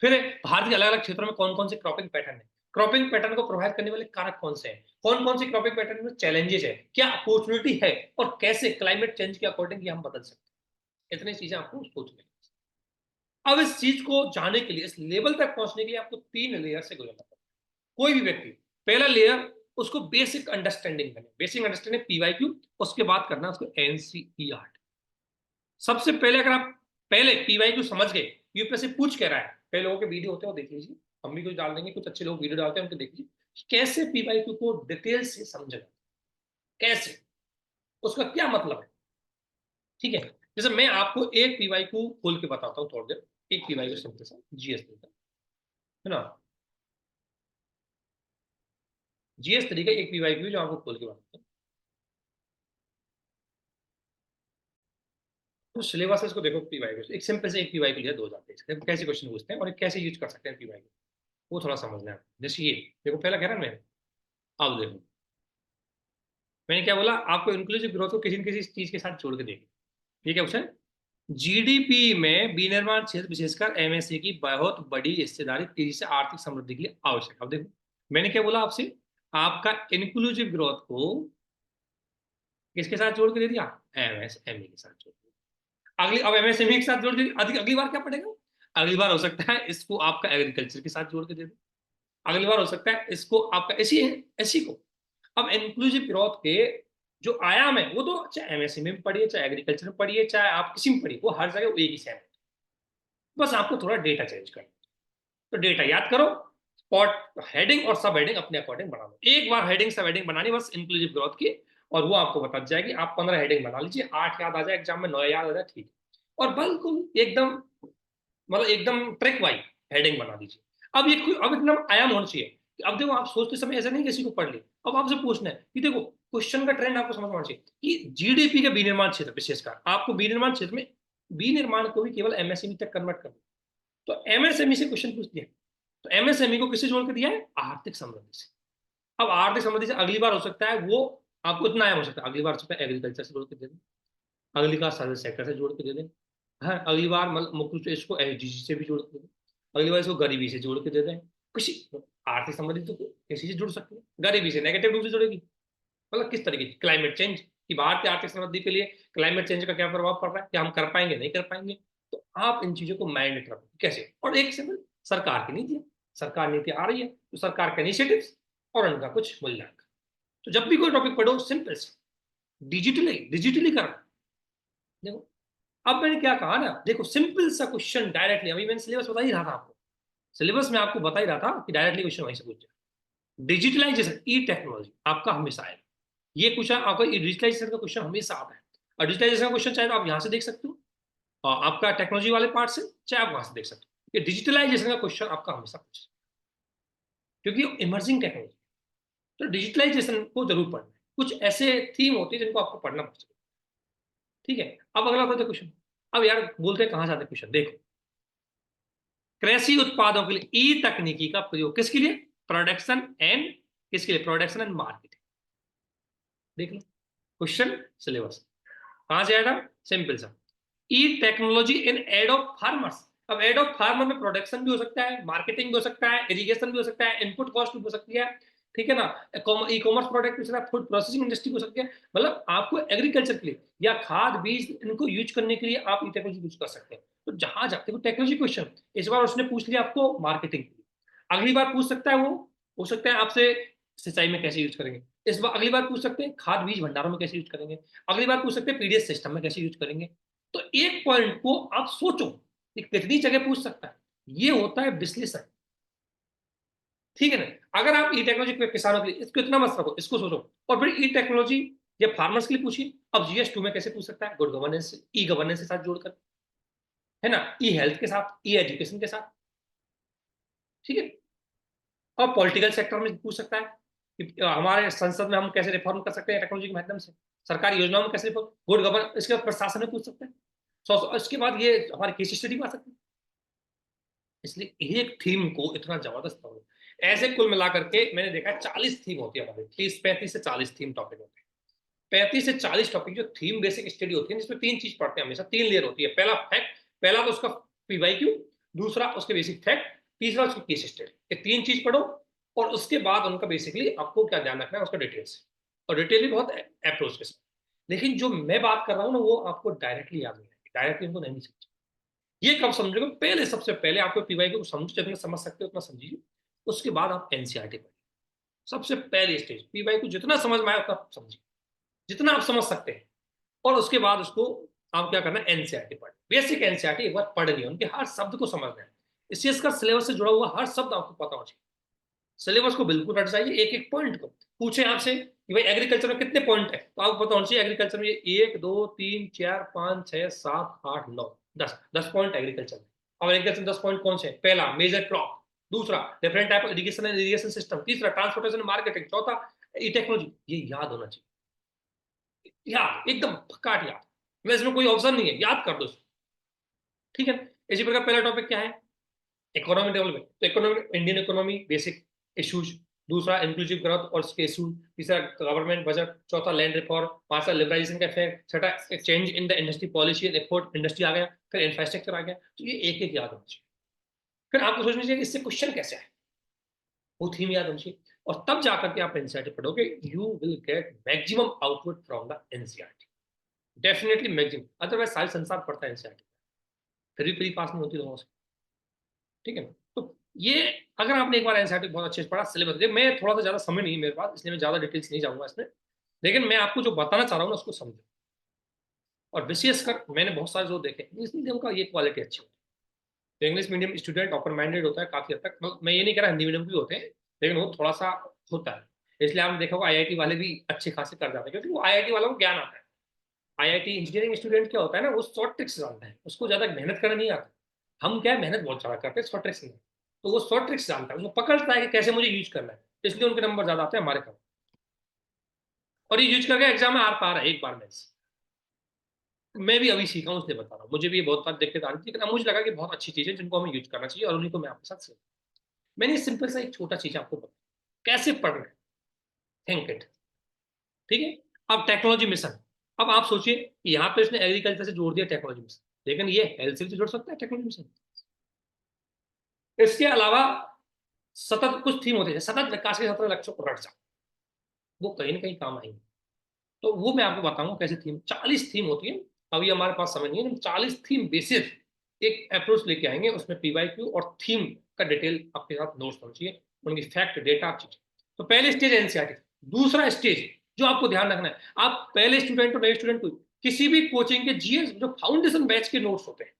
फिर भारत के अलग अलग क्षेत्रों में कौन कौन से क्रॉपिंग पैटर्न है, क्रॉपिंग पैटर्न को प्रभावित करने वाले कारक कौन से हैं, कौन कौन से क्रॉपिंग पैटर्न में चैलेंजेस है, क्या अपॉर्चुनिटी है, और कैसे क्लाइमेट चेंज के अकॉर्डिंग ये हम बदल सकते हैं। इतनी चीजें आपको सोचनी। अब इस चीज को जाने के लिए, इस लेवल तक पहुंचने के लिए आपको 3 लेयर से गुजरना पड़ेगा। कोई भी व्यक्ति, पहला लेयर उसको बेसिक अंडरस्टैंडिंग करना, बेसिक अंडरस्टैंडिंग पीवाईक्यू, उसके बाद करना उसको एनसीईआरटी। सबसे पहले अगर आप पहले पीवाईक्यू समझ गए, यूपीएससी पूछ कह रहा है, कई लोगों के वीडियो होते हैं वो देख लीजिए, हम भी कुछ डाल देंगे, कुछ अच्छे लोग वीडियो डालते हैं उनको देख लीजिए कैसे पीवाईक्यू को डिटेल से समझना, कैसे, उसका क्या मतलब है, ठीक है। जैसे मैं आपको एक पीवाईक्यू खोल के बताता हूँ थोड़ी देर, एक पीवाईक्यू सिंपल सा जीएस का, है ना, जीएस तरीका एक पीवाईक्यू जो आपको खोल के बताता हूँ। तो सिलेबस है इसको देखो, पीवाईक्यू एक सिंपल से एक पीवाईक्यू लिया 2023, देखो कैसे क्वेश्चन पूछते हैं और कैसे यूज कर सकते हैं पीवाईक्यू, वो थोड़ा समझना है। जैसे ये देखो पहला कह रहा है मैं, अब देखो मैंने क्या बोला, आपको इंक्लूसिव ग्रोथ को किसी न किसी चीज के साथ जोड़ के देंगे। ठीक है क्वेश्चन। जीडीपी में विनिर्माण क्षेत्र विशेषकर एमएससी की बहुत बड़ी हिस्सेदारी तेजी से आर्थिक समृद्धि के लिए आवश्यक है। अब देखो मैंने क्या बोला आपसे, आपका इंक्लूसिव ग्रोथ को किसके साथ जोड़ के दे दिया, एमएसएमई के साथ जोड़ दिया। अगली अब एमएसएमई के साथ जोड़ के अगली बार क्या पड़ेगा, अगली बार हो सकता है इसको आपका एग्रीकल्चर के साथ जोड़ के दे दो, अगली बार हो सकता है इसको आपका ऐसी ऐसी को। अब इंक्लूसिव ग्रोथ के जो आयाम है वो तो चाहे एमएसएमई में पढ़िए, चाहे एग्रीकल्चर में पढ़िए, चाहे आप किसी में पढ़िए, वो हर जगह वो एक ही सेम है। बस आपको थोड़ा डेटा चेंज करना। तो डेटा याद करो, स्पॉट हेडिंग और सब हेडिंग अपने अकॉर्डिंग बना लो। एक बार हेडिंग सब हेडिंग बनानी बस इंक्लूसिव ग्रोथ की, और वो आपको बता जाएगी। आप 15 हेडिंग बना लीजिए, 8 याद आ जाए एग्जाम में, 9 याद आ जाए, ठीक। और बिल्कुल एकदम मतलब एकदम ट्रिक वाइज हेडिंग बना दीजिए। अब ये अब एकदम आयाम होना चाहिए। अब देखो आप सोचते समय ऐसा नहीं किसी को पढ़ ली, अब आपसे पूछना है कि देखो क्वेश्चन का ट्रेंड आपको समझ में आना चाहिए कि जीडीपी के विनिर्माण क्षेत्र विशेषकर आपको विनिर्माण क्षेत्र में विनिर्माण को भी केवल एमएसएमई तक कन्वर्ट करना। तो एमएसएमई से क्वेश्चन पूछ दिया, तो एमएसएमई को किससे जोड़ के दिया है, आर्थिक समृद्धि से। अब आर्थिक समृद्धि से अगली बार हो सकता है वो आपको इतना आयाम हो सकता है, अगली बार हो सकता है एग्रीकल्चर से जोड़ के दे दें, अगली बार सर्विस सेक्टर से जोड़ के दे दें, हाँ अगली बार मतलब मुख्य रूप से इसको एसडीजी से भी जोड़ के दे दें, अगली बार इसको गरीबी से जोड़ के दे दें। किसी आर्थिक समृद्धि तो किसी से जुड़ सकती है, गरीबी से नेगेटिव रूप से जुड़ेगी। मतलब किस तरीके की क्लाइमेट चेंज की भारत की आर्थिक समृद्धि के लिए क्लाइमेट चेंज का क्या प्रभाव पड़ रहा है, क्या हम कर पाएंगे नहीं कर पाएंगे। तो आप इन चीजों को माइंड में रखो कैसे। और एक सिंपल सरकार की नीति है, सरकार नीति आ रही है तो सरकार के इनिशिएटिव्स और उनका कुछ मूल्यांकन। तो जब भी कोई टॉपिक पढ़ो सिंपल से डिजिटली डिजिटली करना। देखो अब मैंने क्या कहा ना, देखो सिंपल सा क्वेश्चन डायरेक्टली, अभी मैंने सिलेबस बता ही रहा था आपको, सिलेबस में आपको बता ही रहा था कि डायरेक्टली क्वेश्चन वहीं से पूछ जाए। डिजिटलाइजेशन ई टेक्नोलॉजी आपका हमेशा आएगा, ये क्वेश्चन आपका डिजिटलाइजेशन का क्वेश्चन हमेशा आता है। और डिजिटलाइजेशन का क्वेश्चन चाहे तो आप यहाँ से देख सकते हो, और आपका टेक्नोलॉजी वाले पार्ट से, चाहे आप वहां से देख सकते हो। ये डिजिटलाइजेशन का क्वेश्चन आपका हमेशा पूछे, क्योंकि इमर्जिंग टेक्नोलॉजी। तो डिजिटलाइजेशन को जरूर पढ़ना है, कुछ ऐसे थीम होती है जिनको आपको पढ़ना पड़ता है। ठीक है, अब अगला पढ़ते क्वेश्चन। अब यार बोलते हैं कहां जाते क्वेश्चन, देखो कृषि उत्पादों के लिए ई तकनीकी का प्रयोग किसके लिए, प्रोडक्शन एंड, किसके लिए, प्रोडक्शन एंड मार्केटिंग। देख लो क्वेश्चन सिलेबस कहां से आएगा, सिंपल सा, e technology in aid of farmers. अब एड ऑफ फार्मर में प्रोडक्शन भी हो सकता है, मार्केटिंग भी हो सकता है, इरिगेशन भी हो सकता है, इनपुट कॉस्ट भी हो सकती है, ठीक है ना, ई कॉमर्स प्रोडक्ट भी हो सकता है, फूड प्रोसेसिंग इंडस्ट्री हो सकती है। मतलब आपको एग्रीकल्चर के लिए या खाद बीज इनको यूज करने के लिए आप ई टेक्नोलॉजी यूज कर सकते हैं। तो जहां जाते हो टेक्नोलॉजी क्वेश्चन, इस बार उसने पूछ लिया आपको मार्केटिंग के लिए, अगली बार पूछ सकता है वो, हो सकता है आपसे सिंचाई में कैसे यूज करेंगे, इस बार अगली बार पूछ सकते हैं खाद बीज भंडारों में कैसे यूज करेंगे, अगली बार पूछ सकते हैं पीडीएस सिस्टम में कैसे यूज करेंगे। तो एक पॉइंट को आप सोचो कि कितनी जगह पूछ सकता है, ये होता है विश्लेषण। ठीक है ना, अगर आप ई टेक्नोलॉजी किसानों के लिए इसको इतना मत रखो, इसको सोचो। और फिर ई टेक्नोलॉजी ये फार्मर्स के लिए पूछिए, अब जीएस 2 में कैसे पूछ सकता है, गुड गवर्नेंस, ई गवर्नेंस के साथ जोड़कर, है ना, ई हेल्थ के साथ, ई एजुकेशन के साथ, ठीक है। और पॉलिटिकल सेक्टर में पूछ सकता है कि हमारे संसद में हम कैसे रिफॉर्म कर सकते हैं टेक्नोलॉजी के माध्यम से, सरकारी योजनाओं में कैसे रिफॉर्म, गुड गवर्न, इसके बाद प्रशासन में पूछ सकते हैं, इसके बाद ये हमारे केस स्टडी में आ सकते हैं। इसलिए एक थीम को इतना जबरदस्त हो, ऐसे कुल मिलाकर के मैंने देखा है 40 थीम होती है हमारी, 35 से 40 थीम टॉपिक होते हैं। 35 से 40 टॉपिक जो थीम बेसिक स्टडी होती है, जिसमें 3 चीज पढ़ते हैं हमेशा, 3 लेयर होती है। पहला फैक्ट, पहला तो उसका पीवाईक्यू, दूसरा उसके बेसिक फैक्ट, तीसरा उसकी केस स्टडी। ये 3 चीज पढ़ो, और उसके बाद उनका बेसिकली आपको क्या ध्यान रखना है उसका डिटेल्स, और डिटेल भी बहुत अप्रोच के साथ। लेकिन जो मैं बात कर रहा हूँ ना वो आपको डायरेक्टली याद नहीं आएगी, डायरेक्टली उनको नहीं समझ। ये कब समझोगे, पहले सबसे पहले आपको पीवाई को समझो, जितना समझ सकते हो उतना समझिए, उसके बाद आप एनसीईआरटी पढ़िए। सबसे पहले स्टेज पीवाई को जितना समझ में आए उतना समझिए, जितना आप समझ सकते हैं, और उसके बाद उसको आप क्या करना है, एनसीईआरटी पढ़, बेसिक एनसीईआरटी एक बार पढ़ लिया, उनके हर शब्द को समझना है। इससे इसका सिलेबस से जुड़ा हुआ हर शब्द आपको पता होना चाहिए। सिलेबस को बिल्कुल रट जाइए, एक एक पॉइंट को पूछे आपसे कि भाई एग्रीकल्चर में कितने पॉइंट है, तो आपको पता होना चाहिए एग्रीकल्चर में 1 2 3 4 5 6 7 8 9 10 पॉइंट एग्रीकल्चर में। और एग्रीकल्चर में 10 पॉइंट कौन से, पहला मेजर क्रॉप, दूसरा different type of irrigation and irrigation system, तीसरा ट्रांसपोर्टेशन मार्केटिंग, चौथा ई टेक्नोलॉजी। ये याद होना चाहिए, याद एकदम फकाट याद, मैं इसमें कोई ऑप्शन नहीं है, याद कर दो इसको। ठीक है, इसी प्रकार पहला टॉपिक क्या है, इकोनॉमिक डेवलपमेंट। तो economic, Indian economy basic issues, दूसरा इंक्लूसिव ग्रोथ और उसके इशू, तीसरा गवर्नमेंट बजट, चौथा लैंड रिफॉर्म, पांचवा लिबरलाइजेशन का इफेक्ट, छठा change in the industry policy and export industry आ गया, फिर इंफ्रास्ट्रक्चर आ गया। तो ये एक एक याद होना चाहिए। फिर आपको सोचना चाहिए कि इससे क्वेश्चन कैसे है, वो थीम याद होनी चाहिए, और तब जाकर के आप एनसीईआरटी पढ़ोगे, you will get maximum output from the NCERT, definitely maximum. Otherwise सारे संसार पढ़ता है एनसीईआरटी, फिर भी प्री पास नहीं होती लोगों से, ठीक है ना। तो ये अगर आपने एक बार एनसीईआरटी बहुत अच्छे से पढ़ा, सिलेबस, मैं थोड़ा सा ज्यादा समय नहीं है मेरे पास, इसलिए मैं ज्यादा डिटेल्स नहीं जाऊंगा इसमें, लेकिन मैं आपको जो बताना चाह रहा हूँ ना उसको समझो। और विशेषकर मैंने बहुत सारे जो देखे इंग्लिश मीडियम का, ये क्वालिटी अच्छी होती है। तो English medium student open minded होता है काफी हद तक, मैं ये नहीं कह रहा हिंदी मीडियम भी होते हैं, लेकिन वो थोड़ा सा होता है। इसलिए आपने देखा होगा आईआईटी वाले भी अच्छे खासे कर जाते हैं, क्योंकि वो आईआईटी वालों को ज्ञान आता है। आईआईटी इंजीनियरिंग स्टूडेंट क्या होता है ना, वो शॉर्ट ट्रिक्स जानता है, उसको ज्यादा मेहनत करना नहीं आता। हम क्या है, मेहनत बहुत ज्यादा करते हैं, शॉर्ट ट्रिक्स नहीं। तो वो शॉर्ट ट्रिक्स जानता है, वो पकड़ता है कि कैसे मुझे यूज करना है, इसलिए उनके नंबर ज्यादा आते हैं हमारे कम। और ये यूज करके एग्जाम में आर पार है एक बार में। मैं भी अभी सीखा हूँ इसलिए बता रहा हूँ, मुझे भी बहुत बार दिक्कत आ रही थी, लेकिन अब मुझे लगा कि बहुत अच्छी चीज है जिनको हमें यूज करना चाहिए, और उन्हीं को मैं आपके साथ शेयर। मैंने सिंपल सा एक छोटा चीज आपको बताया कैसे पढ़ना है, थिंक इट, ठीक है। अब टेक्नोलॉजी मिशन, अब आप सोचिए यहाँ पे इसने एग्रीकल्चर से जोड़ दिया टेक्नोलॉजी मिशन, लेकिन ये हेल्थ से भी जोड़ सकता है टेक्नोलॉजी मिशन। इसके अलावा सतत कुछ थीम होते हैं, सतत विकास के 17 लक्ष्यों को रट जाओ, वो कहीं ना कहीं काम आएंगे। तो वो मैं आपको बताऊंगा कैसे थीम, 40 थीम होती है। अभी हमारे पास समय नहीं है, हम 40 थीम बेसिस एक अप्रोच लेके आएंगे, उसमें पीवाईक्यू और थीम का डिटेल आपके साथ नोट्स होना चाहिए, उनकी फैक्ट डेटा चीजें। तो पहले स्टेज एनसीईआरटी। दूसरा स्टेज जो आपको ध्यान रखना है, आप पहले स्टूडेंट और नए स्टूडेंट को किसी भी कोचिंग के जीएस जो फाउंडेशन बैच के नोट्स होते हैं,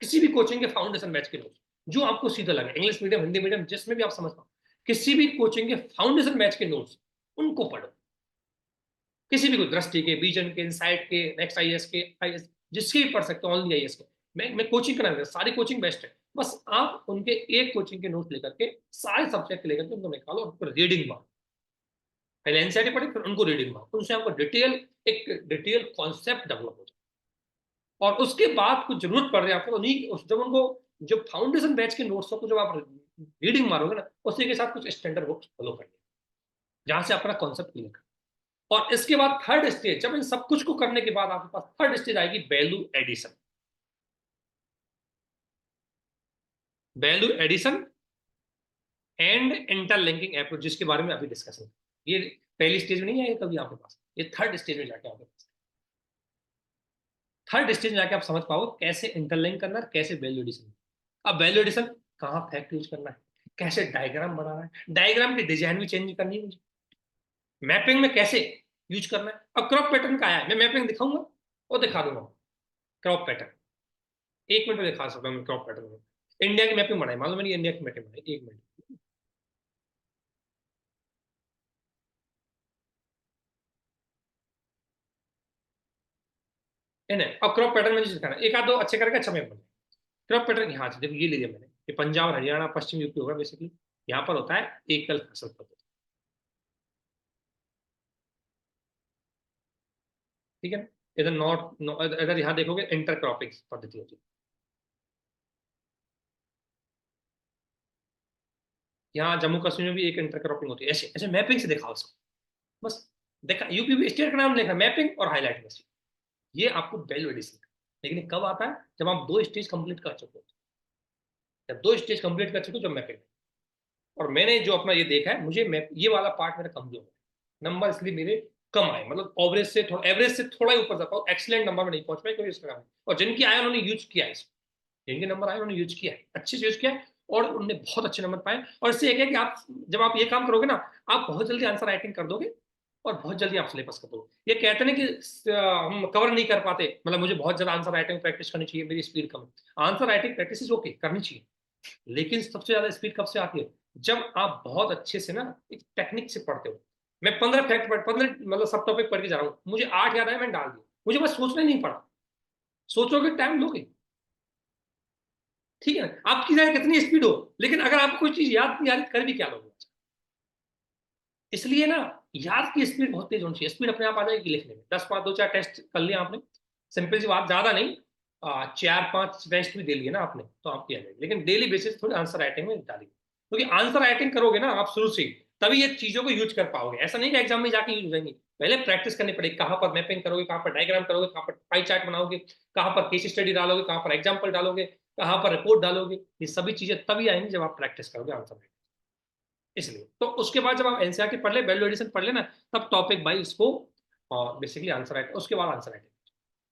किसी भी कोचिंग के फाउंडेशन बैच के नोट्स, जो आपको सीधा लगे, इंग्लिश मीडियम हिंदी मीडियम जिसमें भी आप समझ पाओ, किसी भी कोचिंग के फाउंडेशन बैच के नोट्स, उनको पढ़ो। किसी भी, कोई दृष्टि के, विजन के, इनसाइट के, नेक्स्ट आईएएस के, आईएएस जिसके भी पढ़ सकते हो, ऑनली आईएएस के। मैं कोचिंग करा, सारी कोचिंग बेस्ट है, बस आप उनके एक कोचिंग के नोट लेकर के सारे सब्जेक्ट लेकर के उनको निकालो और उनको रीडिंग मारो। पहले एनसीईआरटी पढ़े, फिर उनको रीडिंग मारो, उनसे आपको एक डिटेल कॉन्सेप्ट डेवलप हो जाए। और उसके बाद कुछ जरूरत पड़ रही है आपको, तो नहीं, जब उनको जो फाउंडेशन बैच के नोट्स को जब आप रीडिंग मारोगे ना, उसी के साथ कुछ स्टैंडर्ड बुक्स फॉलो करिए, जहां से अपना कॉन्सेप्ट क्लियर कर। और इसके बाद थर्ड स्टेज, जब इन सब कुछ को करने के बाद आपके पास थर्ड स्टेज आएगी, value addition. Value addition and interlinking approach, जिसके बारे में अभी डिस्कशन, ये पहली स्टेज में नहीं आएगा कभी आपके पास, ये थर्ड स्टेज में जाके आपके पास, थर्ड स्टेज में जाके आप समझ पाओ कैसे इंटरलिंक करना है, कैसे वैल्यू एडिशन। अब वैल्यू एडिशन कहाँ फैक्ट यूज करना है, कैसे डायग्राम बनाना है, डायग्राम की डिजाइन भी चेंज करनी है मुझे, मैपिंग में कैसे यूज करना है। अब क्रॉप पैटर्न का आया है, मैं मैपिंग दिखाऊंगा और दिखा दूंगा। क्रॉप पैटर्न 1 मिनट में दिखा सकता हूँ मैं, क्रॉप पैटर्न में इंडिया की मैपिंग बनाई, मान लो मैंने इंडिया की मैपिंग बनाई, 1 मिनट। है ना। अब क्रॉप पैटर्न में दिखाना, एक आध दो अच्छे करके अच्छा मैप बना। क्रॉप पैटर्न यहाँ से देखो, ये ले लिया मैंने, ये पंजाब हरियाणा पश्चिम यूपी होगा बेसिकली। यहाँ पर होता है एकल फसल पद्धति, ठीक है ना। इधर नॉर्थ, इधर यहाँ देखोगे इंटर क्रॉपिंग पद्धति होती है। यहाँ जम्मू कश्मीर में भी एक इंटर क्रॉपिंग होती है, ऐसे ऐसे मैपिंग से देखा उसको, बस देखा। यूपी स्टेट का नाम देखा, मैपिंग और हाईलाइट में, ये आपको वैल्यू एडिशन। लेकिन ये कब आता है, जब आप 2 स्टेज कंप्लीट कर चुके हो, जब 2 स्टेज कंप्लीट कर चुके हो, जब मैपिंग। और मैंने जो अपना ये देखा है, मुझे मैप ये वाला पार्ट मेरा कमजोर है, नंबर इसलिए मेरे कम आए, मतलब एवरेज से थोड़ा ही ऊपर जा पाओ, एक्सीलेंट नंबर में नहीं पहुंच पाए क्योंकि इसका काम है। और जिनकी आए उन्होंने यूज किया है इसको, जिनके नंबर आए उन्होंने यूज किया है, अच्छे से यूज किया है, और उन्होंने बहुत अच्छे नंबर पाए। और इससे एक है कि आप जब आप ये काम करोगे ना, आप बहुत जल्दी आंसर राइटिंग कर दोगे, और बहुत जल्दी आप सिलेबस कर दोगे। ये कहते हैं कि हम कवर नहीं कर पाते, मतलब मुझे बहुत ज्यादा आंसर राइटिंग प्रैक्टिस करनी चाहिए, मेरी स्पीड कम है। Answer writing practice is okay, करनी चाहिए, लेकिन सबसे ज्यादा स्पीड कब से आती है, जब आप बहुत अच्छे से ना एक टेक्निक से पढ़ते हो। मैं 15 मतलब सब टॉपिक पढ़ के जा रहा हूँ, मुझे 8 याद आया, मैंने डाल दिया, मुझे बस सोचना ही नहीं पड़ा। सोचोगे टाइम लोगे, ठीक है ना, आपकी चाहे कितनी स्पीड हो, लेकिन अगर आपको कोई चीज याद नहीं आ रही, कर भी क्या लोगे। इसलिए ना, याद की स्पीड बहुत तेज होनी चाहिए, स्पीड अपने आप आ जाएगी लिखने में। 10 5 2 4 टेस्ट कर लिया आपने, सिंपल सी बात, ज्यादा नहीं, 4 5 टेस्ट भी दे लिए ना आपने, तो आपकी आ जाएगी। लेकिन डेली बेसिस थोड़ी आंसर राइटिंग में डालिए, क्योंकि आंसर राइटिंग करोगे ना आप शुरू से, तभी ये चीजों को यूज कर पाओगे। ऐसा नहीं कि एग्जाम में जाके यूज हो जाएंगी, पहले प्रैक्टिस करनी पड़ेगी। कहाँ पर मैपिंग करोगे, कहाँ पर डायग्राम करोगे, कहाँ पर पाई चार्ट बनाओगे, कहाँ पर केस स्टडी डालोगे, कहाँ पर एग्जाम्पल डालोगे, कहाँ पर रिपोर्ट डालोगे, ये सभी चीजें तभी आएंगी जब आप प्रैक्टिस करोगे आंसर। इसलिए तो उसके बाद जब आप एनसीईआरटी पढ़ ले, वैल्यू एडिशन पढ़ लेना, तब टॉपिक बाई उसको बेसिकली आंसर राइट, उसके बाद आंसर राइट।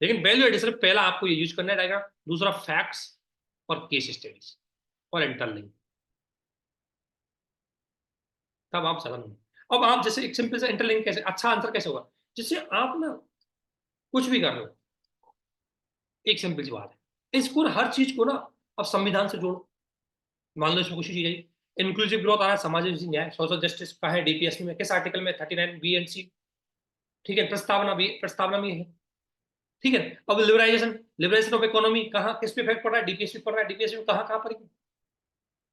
लेकिन वैल्यू एडिशन पहला आपको ये यूज करना रहेगा, दूसरा फैक्ट्स और केस स्टडीज और इंटरलिंक, तब आप समझ में। अब आप जैसे एक सिंपल से इंटरलिंक कैसे, अच्छा आंसर कैसे होगा, जिससे आप ना कुछ भी कर रहे हो, एक सिंपल सी बात है, इसको हर चीज को ना अब संविधान से जोड़ो। मान लो इसमें कुछ चीज है, इंक्लूसिव ग्रोथ आ रहा है, सामाजिक न्याय, सोशल जस्टिस का है डीपीएसपी में, किस आर्टिकल में, 39 बी एंड सी। ठीक है, प्रस्तावना भी है। ठीक है, अब लिबराइजेशन ऑफ इकोनॉमी कहाँ किस पे इफेक्ट पड़ रहा है, डीपीएसपी पड़ रहा है, डीपीएसपी कहाँ कहाँ पर।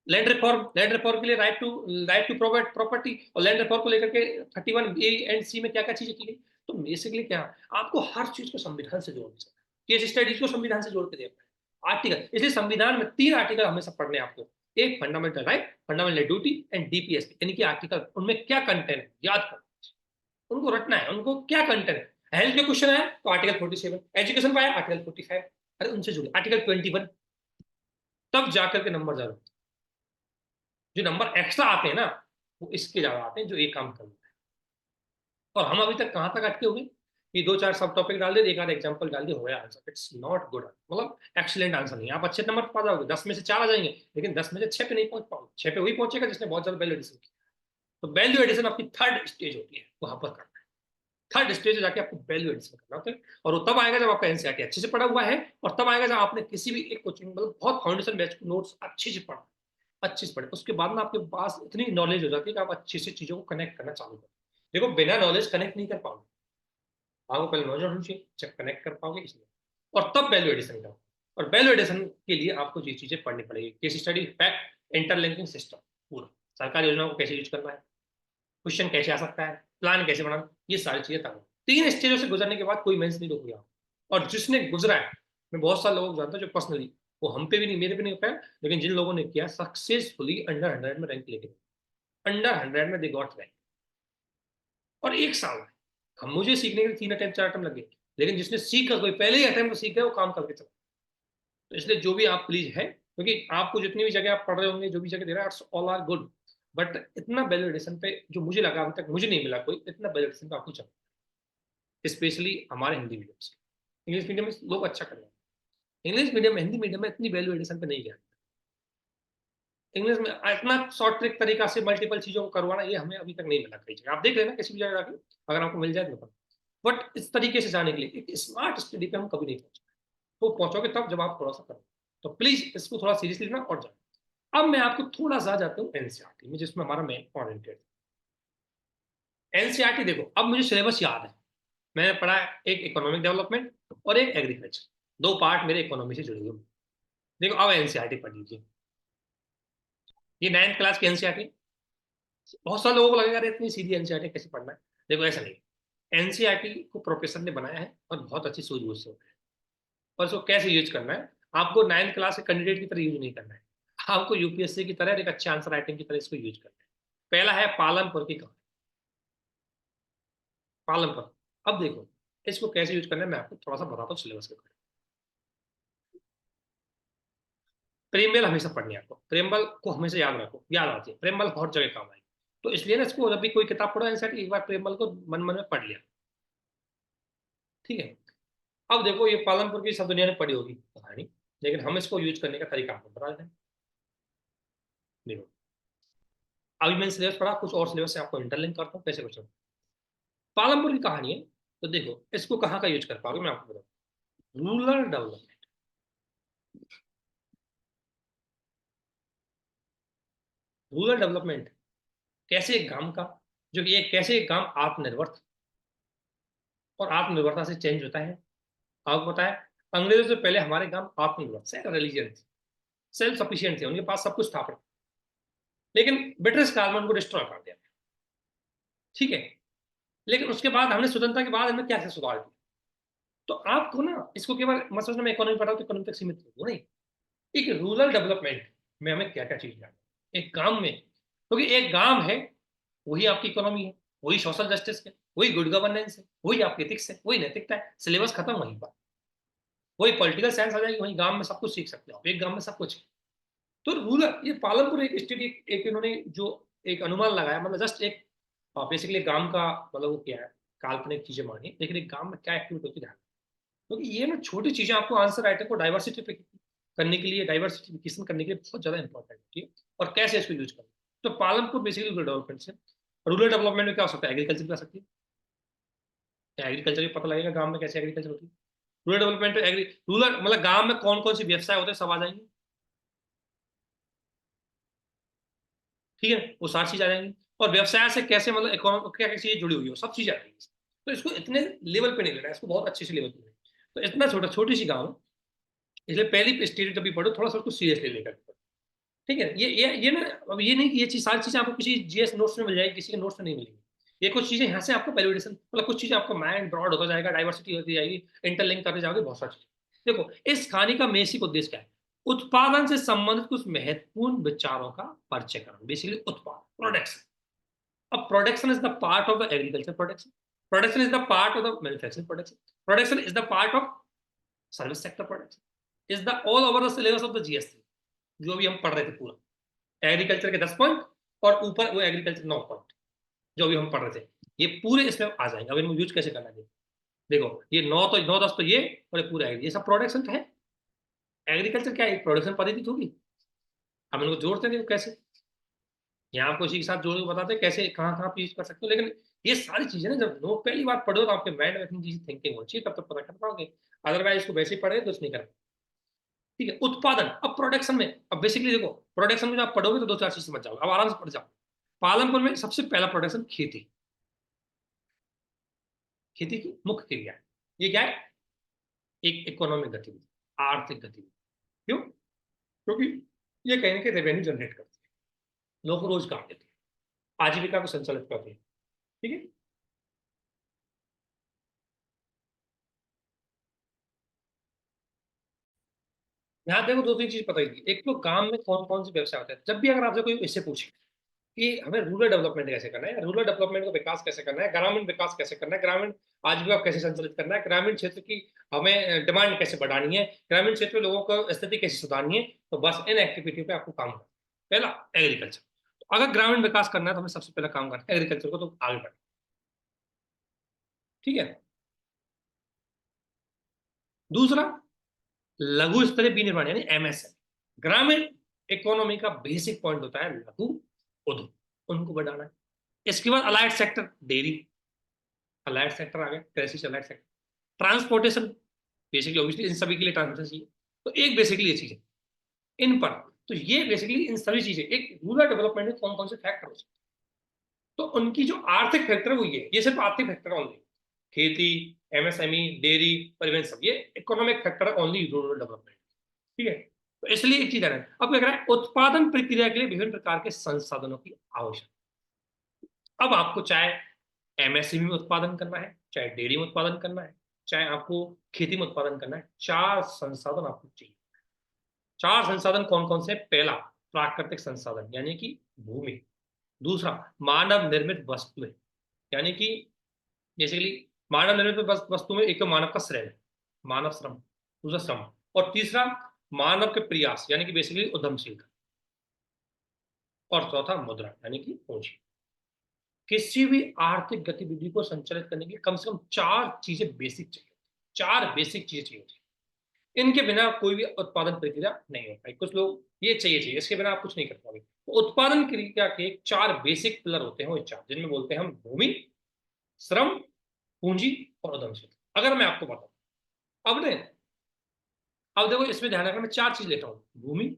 लैंड रिफॉर्म के लिए राइट टू प्रोवाइड प्रॉपर्टी, और लैंड रिफॉर्म को लेकर के 31 ए एंड सी में क्या क्या चीजें की गई। तो बेसिकली क्या, आपको हर चीज को संविधान से जोड़ना चाहिए, केस स्टडीज को संविधान से जोड़ के देखना है, आर्टिकल। इसलिए संविधान में 3 आर्टिकल हमेशा पढ़ने हैं आपको, एक fundamental right, fundamental duty and DPSP, यानी कि आर्टिकल, उनमें क्या कंटेंट है याद करो, उनको रटना है, उनको क्या कंटेंट है। हेल्थ के क्वेश्चन है तो आर्टिकल 47, एजुकेशन का है आर्टिकल 45, अरे उनसे जुड़े आर्टिकल 21, तब जाकर के नंबर ज्यादा। जो नंबर एक्स्ट्रा आते हैं ना, वो इसके ज्यादा आते हैं जो एक काम करना है। और हम अभी तक कहाँ तक अटके हुए, ये 2-4 सब टॉपिक डाल दे, एक आध एग्जांपल डाल दे, हो गया आंसर। इट्स नॉट गुड, मतलब एक्सीलेंट आंसर नहीं। आप अच्छे नंबर पा जाओगे, 10 में से 4 आ जाएंगे, लेकिन 10 में से 6 पे नहीं पहुंच पाओगे। 6 पे वही पहुंचेगा जिसने बहुत ज्यादा वैल्यू एडिशन किया। तो वैल्यू एडिशन आपकी थर्ड स्टेज होती है, वहां पर करना है। थर्ड स्टेज जाके आपको वैल्यू एडिशन करना होता है, और वो तब आएगा जब आपका एनसीईआरटी अच्छे से पढ़ा हुआ है, और तब आएगा जब आपने किसी भी एक कोचिंग, मतलब बहुत फाउंडेशन बैच नोट्स अच्छे से पढ़ा, अच्छे से पढ़े, उसके बाद में आपके पास इतनी नॉलेज हो जाती है कि आप अच्छे से चीजों को कनेक्ट करना चालू करें। देखो, बिना नॉलेज कनेक्ट नहीं कर पाओगे, आपको पहले नॉलेज होनी चाहिए, जब कनेक्ट कर पाओगे इसलिए, और तब वैल्यू एडिशन करो। और वैल्यू एडिशन के लिए आपको ये चीजें पढ़नी पड़ेगी, case study, fact, interlinking system, पूरा सरकारी योजनाओं को कैसे यूज करना है, क्वेश्चन कैसे आ सकता है, प्लान कैसे बनाना, ये सारी चीजें तब 3 स्टेजों से गुजरने के बाद कोई मेंस नहीं रोक गया। और जिसने गुजरा है, मैं बहुत सारे लोगों को जानता हूँ जो पर्सनली, वो हम पे भी नहीं, मेरे पे नहीं हो पाया, लेकिन जिन लोगों ने किया सक्सेसफुली अंडर 100 में रैंक लेके, अंडर 100 में दे गॉट रैंक। और 1 साल में, हम मुझे सीखने के लिए 3 अटेम्प्ट 4 अटेम्प्ट लगे, लेकिन जिसने सीखा, कोई पहले ही अटेम्प्ट सीख गया, वो काम करके चला। तो इसलिए जो भी आप प्लीज है, क्योंकि आपको जितनी भी जगह आप पढ़ रहे होंगे, जो भी जगह दे रहा है, ऑल आर गुड, बट इतना वैल्यूएडिशन पे जो मुझे लगा अभी तक मुझे नहीं मिला कोई इतना वैल्यूएडिशन पे आपको चाहिए, स्पेशली हमारे हिंदी मीडियम से। इंग्लिश मीडियम में लोग अच्छा कर रहे हैं, इंग्लिश मीडियम में, हिंदी मीडियम में इतनी वैल्यू एडिशन पे नहीं गया। इंग्लिश में इतना शॉर्ट ट्रिक तरीका से मल्टीपल चीजों को करवाना, ये हमें अभी तक नहीं मिला कहीं जगह। आप देख लेना किसी भी जगह जाके, अगर आपको मिल जाए तो। बट इस तरीके से जाने के लिए एक स्मार्ट स्टडी पे हम कभी नहीं पहुंचे, तो पहुंचोगे तब जब आप थोड़ा सा करो। तो प्लीज इसको थोड़ा सीरियसली लेना और जाना। अब मैं आपको थोड़ा सा जाता हूँ एनसीईआरटी में, जिसमें हमारा मेन पॉइंट है। एनसीईआरटी देखो, अब मुझे सिलेबस याद है, मैंने पढ़ा है एक इकोनॉमिक डेवलपमेंट और एक एग्रीकल्चर, 2 पार्ट मेरे इकोनॉमी से जुड़े हुए। देखो अब एनसीईआरटी पढ़ लीजिए, ये 9th क्लास की एनसीईआरटी। बहुत सारे लोगों को लगेगा अरे इतनी सीधी एनसीईआरटी कैसे पढ़ना है। देखो ऐसा नहीं, एनसीईआरटी को प्रोफेसर ने बनाया है और बहुत अच्छी सूझबूझ से होता है, और इसको कैसे यूज करना है, आपको 9th क्लास के कैंडिडेट की तरह यूज नहीं करना है, आपको यूपीएससी की तरह एक अच्छे आंसर राइटिंग की तरह इसको यूज करना है। पहला है पालमपुर की कहानी, पालमपुर। अब देखो इसको कैसे यूज करना है, मैं आपको थोड़ा सा बताता हूँ सिलेबस के बारे में। प्रेमबल हमेशा पढ़नी है आपको, प्रेमबल को हमेशा याद रखो, याद आती है प्रेमबल, बहुत जगह काम आएगी। तो इसलिए ना, इसको जब भी कोई किताब पढ़ो एनसीईआरटी, एक बार प्रेमबल को मन मन में पढ़ लिया। ठीक है, अब देखो ये पालमपुर की सब दुनिया ने पढ़ी होगी कहानी, लेकिन हम इसको यूज करने का तरीका आपको बता देते हैं। देखो अभी मैंने सिलेबस पढ़ा, कुछ और सिलेबस से आपको इंटरलिंक करता हूँ कैसे कुछ। पालमपुर की कहानी है, तो देखो इसको कहाँ का यूज कर पाओगे, मैं आपको बताऊँ। रूरल डेवलपमेंट, रूरल डेवलपमेंट, कैसे एक गांव का, जो कि एक कैसे एक गांव आत्मनिर्भर था, और आत्मनिर्भरता से चेंज होता है। आपको पता है, अंग्रेजों से पहले हमारे गांव आत्मनिर्भर, सेल्फ रिलीजियन थे, सेल्फ सफिशिएंट थे, उनके पास सब कुछ था, लेकिन ब्रिटिश काल में उनको डिस्ट्रॉय कर दिया। ठीक है, लेकिन उसके बाद हमने स्वतंत्रता के बाद हमें क्या क्या सुधार किया। तो आपको ना इसको केवल मत सोचना मैं इकोनॉमी पढ़ा हूं तो इकोनॉमी तक सीमित हूँ, नहीं। एक रूरल डेवलपमेंट में हमें क्या क्या चीज करनी है एक गांव में, क्योंकि एक गांव है वही आपकी इकोनॉमी है, वही सोशल जस्टिस है, वही गुड गवर्नेंस है, वही आपकी एथिक्स है, वही नैतिकता है। सिलेबस खत्म वहीं पर, वही पॉलिटिकल साइंस आ जाएगी, वही गांव में सब कुछ सीख सकते हो आप, एक गांव में सब कुछ है। तो रूलर, ये पालनपुर एक स्टेट, एक इन्होंने जो एक अनुमान लगाया, मतलब जस्ट एक बेसिकली गांव का मतलब वो क्या है, काल्पनिक चीजें मानी, लेकिन एक गांव में क्या एक्टिविटी होती है, क्योंकि ये ना छोटी चीजें आपको आंसर राइटर को डाइवर्सिटी पे करने के लिए, डाइवर्सिफिकेशन करने के लिए बहुत ज्यादा इंपॉर्टेंट होती है, और कैसे इसको यूज करना। तो पालनपुर बेसिकली रूरल डेवलपमेंट से, रूरल डेवलपमेंट में क्या हो सकता है, एग्रीकल्चर भी आ सकती है, एग्रीकल्चर भी पता लगेगा गांव में कैसे एग्रीकल्चर होती है। रूरल डेवलपमेंट, एग्री रूरल मतलब गांव में कौन कौन से व्यवसाय होते हैं सब आ जाएंगे, ठीक है, वो सारी चीज आ जाएंगी। और व्यवसाय से कैसे मतलब इकोनॉमी क्या क्या चीजें जुड़ी हुई हो, सब चीजें आ जाएंगी। तो इसको इतने लेवल पे नहीं लेना है, इसको बहुत अच्छे से लेवल पे लेना है। तो इतना छोटा छोटी सी गाँव है, इसलिए पहली स्टेज जब भी पढ़ो थोड़ा सा उसको सीरियसली लेकर पढ़ो। ठीक है, ये ना, अब ये नहीं कि ये चीज सारी चीजें आपको किसी जीएस नोट्स में मिल जाएगी, किसी के नोट्स में नहीं मिलेगी। ये कुछ चीजें यहाँ से आपको वैलिडेशन, मतलब कुछ चीजें आपका माइंड ब्रॉड होता जाएगा, डाइवर्सिटी होती जाएगी, इंटरलिंक करते जाओगे बहुत सारी चीजें। देखो, इस कहानी का बेसिक उद्देश्य क्या है, उत्पादन से संबंधित कुछ महत्वपूर्ण विचारों का परिचय करना, बेसिकली उत्पादन, प्रोडक्शन। अब production is the part of the agriculture production, production is the part of the manufacturing production, production is the part of service sector production, is the all over the syllabus of the GS, जो भी हम पढ़ रहे थे पूरा, agriculture के 10 point और ऊपर वो एग्रीकल्चर 9 पॉइंट जो भी हम पढ़ रहे थे, ये पूरे इसमें आ जाएंगे। अब इनको यूज कैसे करना है, देखो ये 9 10 तो ये, और ये पूरा ये सब प्रोडक्शन क्या है, एग्रीकल्चर क्या है, प्रोडक्शन पद्धति होगी। हम इनको जोड़ते हैं, कैसे यहाँ आपको इसी के साथ जोड़ के बताते हैं कैसे कहाँ कहाँ पे यूज कर सकते हो। लेकिन ये सारी चीजें ना जब नो पहली बार पढ़ो तो आपके माइंड में इतनी चीजें थिंकिंग होनी चाहिए, तब तक पता कर पाओगे, अदरवाइज इसको वैसे ही पढ़े तो नहीं कर। ठीक है, उत्पादन, अब प्रोडक्शन में, अब बेसिकली देखो प्रोडक्शन में जब आप पढ़ोगे तो दो चार चीज समझ जाओगे, अब आराम से पढ़ जाओ। पालनपुर में सबसे पहला प्रोडक्शन खेती, खेती की मुख्य क्रिया है। ये क्या है, एक इकोनॉमिक गतिविधि, आर्थिक गतिविधि। क्यों, क्योंकि ये कहीं ना कहीं रेवेन्यू जनरेट करती है, लोग रोजगार देती है, आजीविका को संचालित करती है। ठीक है, यहाँ देखो दो तीन चीज पता ही, एक तो गांव में कौन कौन से व्यवसाय होते हैं। जब भी अगर आपसे कोई इससे पूछे कि हमें रूरल डेवलपमेंट कैसे करना है, रूरल डेवलपमेंट को विकास कैसे करना है, ग्रामीण विकास कैसे करना है, ग्रामीण आजीविका को कैसे संचालित करना है, ग्रामीण क्षेत्र की हमें डिमांड कैसे बढ़ानी है, ग्रामीण क्षेत्र में लोगों को स्थिति कैसे सुधारनी है, तो बस इन एक्टिविटी पे आपको काम करना है। पहला एग्रीकल्चर, तो अगर ग्रामीण विकास करना है तो हमें सबसे पहला काम करना है एग्रीकल्चर को, तो आगे बढ़ना। ठीक है, दूसरा लघु स्तरीय विनिर्माण यानी एमएसएमई, ग्रामीण इकोनॉमी का बेसिक पॉइंट होता है लघु उद्योग, उनको बढ़ाना है। इसके बाद allied sector, dairy allied sector आ गया, कृषि से allied sector, transportation, basically obviously इन सभी के लिए ट्रांसपोर्टेशन चाहिए, तो एक बेसिकली ये चीज है इन पर। तो ये बेसिकली इन सभी चीजें, एक रूरल डेवलपमेंट में कौन कौन से फैक्टर हो सकते हैं, तो उनकी जो आर्थिक फैक्टर है वो ये सिर्फ आर्थिक फैक्टर ओनली, खेती, एमएसएमई, डेयरी, परिवहन, सब ये इकोनॉमिक फैक्टर है ओनली रूरल डेवलपमेंट। ठीक है, तो इसलिए एक चीज है, अब क्या कह रहा है, उत्पादन प्रक्रिया के लिए विभिन्न प्रकार के संसाधनों की आवश्यकता। अब आपको चाहे एमएसएमई में उत्पादन करना है, चाहे डेयरी में उत्पादन करना है, चाहे आपको खेती में उत्पादन करना है, चार संसाधन आपको चाहिए। चार संसाधन कौन कौन से, पहला प्राकृतिक संसाधन यानी कि भूमि, दूसरा मानव निर्मित वस्तुएं यानी कि बेसिकली मानव निर्मित वस्तु में एक तो मानव का श्रम, मानव श्रम, दूसरा श्रम, और तीसरा मानव के प्रयास यानी कि बेसिकली उद्यमशीलता, और चौथा मुद्रा यानी कि पूंजी। किसी भी आर्थिक गतिविधि को संचालित करने के लिए कम से कम चार चीजें बेसिक चाहिए, चार बेसिक चीजें चाहिए होती है। इनके बिना कोई भी उत्पादन प्रक्रिया नहीं हो पाएगी। कुछ लोग ये चाहिए चाहिए, इसके बिना आप कुछ नहीं कर पाओगे। तो उत्पादन क्रिया के चार बेसिक पिलर होते हैं, वो चार, जिनमें बोलते हैं हम भूमि, श्रम, पूंजी और उद्यमशीलता। अगर मैं आपको बताऊं, अब ने अब देखो इसमें ध्यान रखना, मैं चार चीज लेता हूं, भूमि,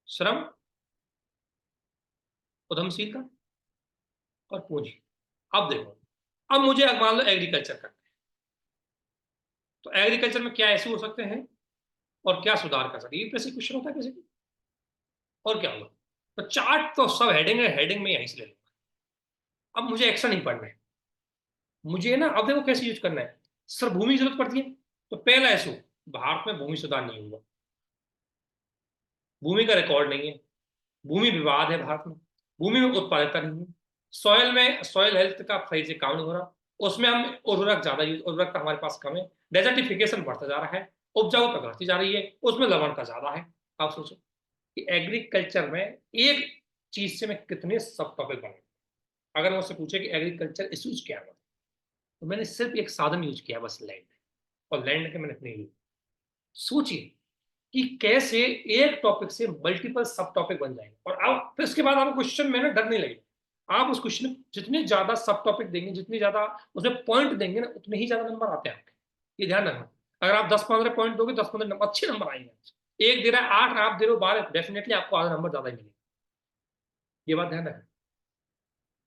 श्रम, उद्यमशीलता और पूंजी। अब देखो, अब मुझे मान लो एग्रीकल्चर करना है, तो एग्रीकल्चर में क्या ऐसे हो सकते हैं और क्या सुधार कर सकते हैं, ये बेसिक क्वेश्चन होता है बेसिक। और क्या होगा, तो चार्ट तो सब हेडिंग है, हेडिंग में यहीं से ले लूंगा। अब मुझे एक्शन नहीं पढ़ना है, मुझे ना अब देखो कैसे यूज करना है। सर भूमि की जरूरत पड़ती है, तो पहला ऐसो, भारत में भूमि सुधार नहीं हुआ, भूमि का रिकॉर्ड नहीं है, भूमि विवाद है भारत में, भूमि में उत्पादकता नहीं है, सॉयल में सॉयल हेल्थ का सही से काम नहीं हो रहा, उसमें हम उर्वरक ज्यादा यूज, उर्वरकता हमारे पास कम है, डेजर्टिफिकेशन बढ़ता जा रहा है, उपजाऊ घटती जा रही है, उसमें लवणता ज्यादा है। आप सोचो कि एग्रीकल्चर में एक चीज से मैं कितने सब टॉपिक बने। अगर मुझसे पूछे कि एग्रीकल्चर इश्यूज क्या है, तो मैंने सिर्फ एक साधन यूज किया बस, लैंड। और लैंड के मैंने अपने यूज, सोचिए कि कैसे एक टॉपिक से मल्टीपल सब टॉपिक बन जाएंगे। और आप फिर उसके बाद आपको क्वेश्चन में ना डर नहीं लगेगा, आप उस क्वेश्चन में जितने ज्यादा सब टॉपिक देंगे, जितनी ज्यादा उसमें पॉइंट देंगे ना, उतने ही ज्यादा नंबर आते हैं आपके। ये ध्यान रखना, अगर आप 10-15 पॉइंट दोगे, 10-15 नंबर, अच्छे नंबर आएंगे। एक दे रहा है 8, आप दे रहे हो 12, डेफिनेटली आपको आधा नंबर ज्यादा ही मिलेगा। ये बात ध्यान रखना,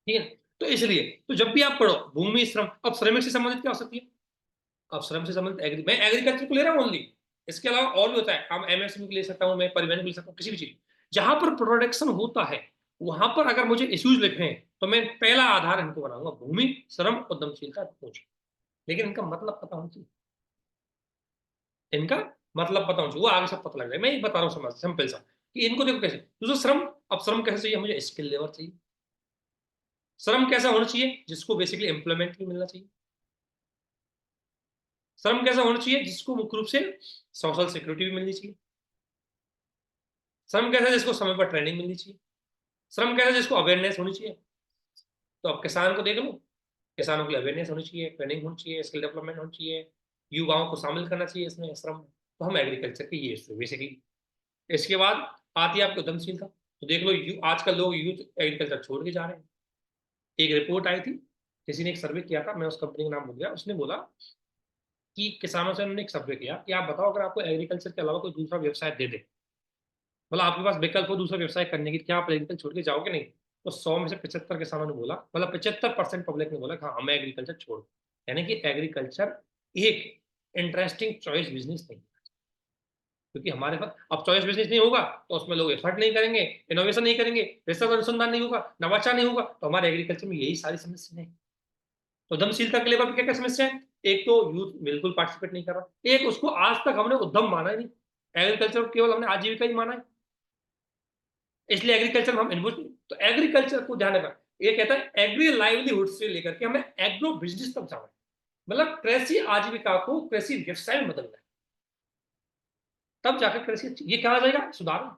ठीक है। तो इसलिए तो जब भी आप पढ़ो भूमि श्रम, अब श्रमिक से संबंधित क्या हो सकती है? अब श्रम से संबंधित मैं एग्रीकल्चर को ले रहा हूँ ओनली, इसके अलावा और भी होता है, हम एमएसएमई को ले सकता हूँ, मैं परिवहन को ले सकता हूँ, किसी भी चीज जहां पर प्रोडक्शन होता है, वहां पर अगर मुझे इश्यूज लिखने हैं, तो मैं पहला आधार इनको बनाऊंगा, भूमि श्रम उद्यमशीलता खोज। लेकिन इनका मतलब पता होना चाहिए, इनका मतलब पता होना चाहिए, वो आगे सब पता लग जाए। मैं एक बता रहा हूँ समझ सिंपल सा, कि इनको देखो कैसे, तो श्रम, अब श्रम कैसे चाहिए मुझे? स्किल लेबर चाहिए। श्रम कैसा होना चाहिए? जिसको बेसिकली एम्प्लॉयमेंट भी मिलना चाहिए। श्रम कैसा होना चाहिए? जिसको मुख्य रूप से सोशल सिक्योरिटी भी मिलनी चाहिए। श्रम कैसा है? जिसको समय पर ट्रेनिंग मिलनी चाहिए। श्रम कैसा है? जिसको अवेयरनेस होनी चाहिए। तो अब किसान को देख लो, किसानों की अवेयरनेस होनी चाहिए, ट्रेनिंग होनी चाहिए, स्किल डेवलपमेंट होनी चाहिए, युवाओं को शामिल करना चाहिए इसमें श्रम। तो हम एग्रीकल्चर के ये बेसिकली। इसके बाद आती है आपकी उद्यमशीलता। तो देख लो आजकल लोग यूथ एग्रीकल्चर छोड़ के जा रहे हैं। एक रिपोर्ट आई थी, किसी ने एक सर्वे किया था, मैं उस कंपनी का नाम भूल गया, उसने बोला कि किसानों से उन्होंने एक सर्वे किया कि आप बताओ, अगर आपको एग्रीकल्चर के अलावा कोई दूसरा व्यवसाय दे दे, मतलब आपके पास विकल्प हो दूसरा व्यवसाय करने की, क्या आप एग्रीकल्चर छोड़ के जाओगे? नहीं। तो 100 में से 75 किसानों ने बोला, मतलब 75% पब्लिक ने बोला हाँ, हमें एग्रीकल्चर छोड़। यानी कि एग्रीकल्चर एक इंटरेस्टिंग चॉइस बिजनेस नहीं, क्योंकि हमारे पास अब चॉइस बिजनेस नहीं होगा, तो उसमें लोग एफर्ट नहीं करेंगे, इनोवेशन नहीं करेंगे, रिसर्च अनुसंधान नहीं होगा, नवाचार नहीं होगा, तो हमारे एग्रीकल्चर में यही सारी समस्या है। तो उद्यमशीलता के लेवल पर क्या क्या समस्या है? एक तो यूथ बिल्कुल पार्टिसिपेट नहीं कर रहा, एक उसको आज तक हमने उद्यम माना ही नहीं, एग्रीकल्चर को केवल हमने आजीविका ही माना है, इसलिए एग्रीकल्चर में हम इन्वेस्ट। तो एग्रीकल्चर को ध्यान रखना, ये कहता है एग्री लाइवलीहुड से लेकर के हमें एग्रो बिजनेस तक जाना है, मतलब कृषि आजीविका को कृषि व्यवसाय में बदलना है, तब जाकर कृषि ये कहा जाएगा सुधार।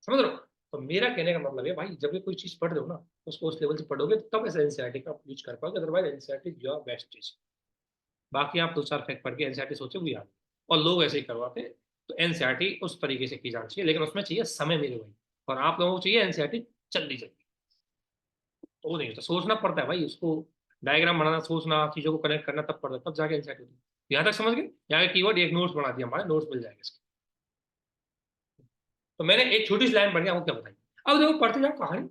समझ रहे हो? तो मेरा कहने का मतलब है भाई, जब भी कोई चीज पढ़ रहे हो ना, उसको उस लेवल से पढ़ोगे, तब ऐसे एनसीईआरटी का यूज कर पाओगे, अदरवाइज एनसीईआरटी योर बेस्ट चीज। बाकी आप 2-4 फैक्ट पढ़ के एनसीईआरटी सोचे वो याद, और लोग ऐसे ही करवाते हैं। तो एनसीईआरटी उस तरीके से की जानी चाहिए, लेकिन उसमें चाहिए समय मेरे भाई, और आप लोगों को चाहिए एनसीईआरटी जल्दी जल्दी। तो वो नहीं होता, सोचना पड़ता है भाई उसको, डायग्राम बनाना, सोचना, चीजों को कनेक्ट करना, तब पड़ता है, तब जाके एनसीईआरटी होती है। यहाँ तक समझ गए? यहाँ के कीवर्ड, एक नोट्स बना दिया, हमारे नोट्स मिल जाएंगे इसके। तो मैंने एक छोटी सी लाइन बढ़ गया, वो क्या बताई। अब देखो पढ़ते जाओ कहानी,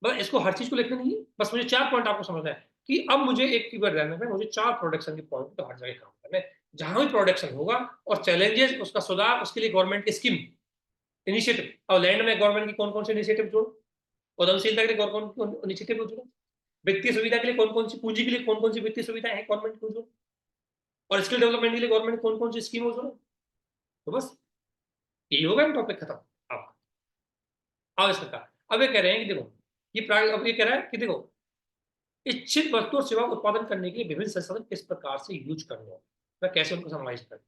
मतलब इसको हर चीज को लिखना नहीं है, बस मुझे 4 पॉइंट आपको समझना है कि अब मुझे एक कीवर्ड रहने में मुझे 4 प्रोडक्शन के पॉइंट तो हर जगह काम करना है, जहां भी प्रोडक्शन होगा और चैलेंजेस, उसका सुधार, उसके लिए गवर्नमेंट की स्कीम, इनिशिएटिव। और लैंड में गवर्नमेंट की कौन कौन से इनिशिएटिव जोड़ो, उद्यमशीलता के लिए कौन कौन इनिशिएटिव जोड़ो, वित्तीय सुविधा के लिए कौन कौन सी, पूंजी के लिए कौन कौन सी वित्तीय सुविधाएं हैं गवर्नमेंट को जोड़ो, और स्किल डेवलपमेंट के लिए गवर्नमेंट कौन कौन सी स्कीम जोड़ो। तो बस यही होगा, टॉपिक खत्म आपका। आवश्यकता, अब ये कह रहे हैं कि देखो, अब ये कह रहा है कि देखो, इच्छित वस्तु और सेवा का उत्पादन करने के लिए विभिन्न संसाधन किस प्रकार से यूज करने हों, मैं कैसे उनको समाइज करें।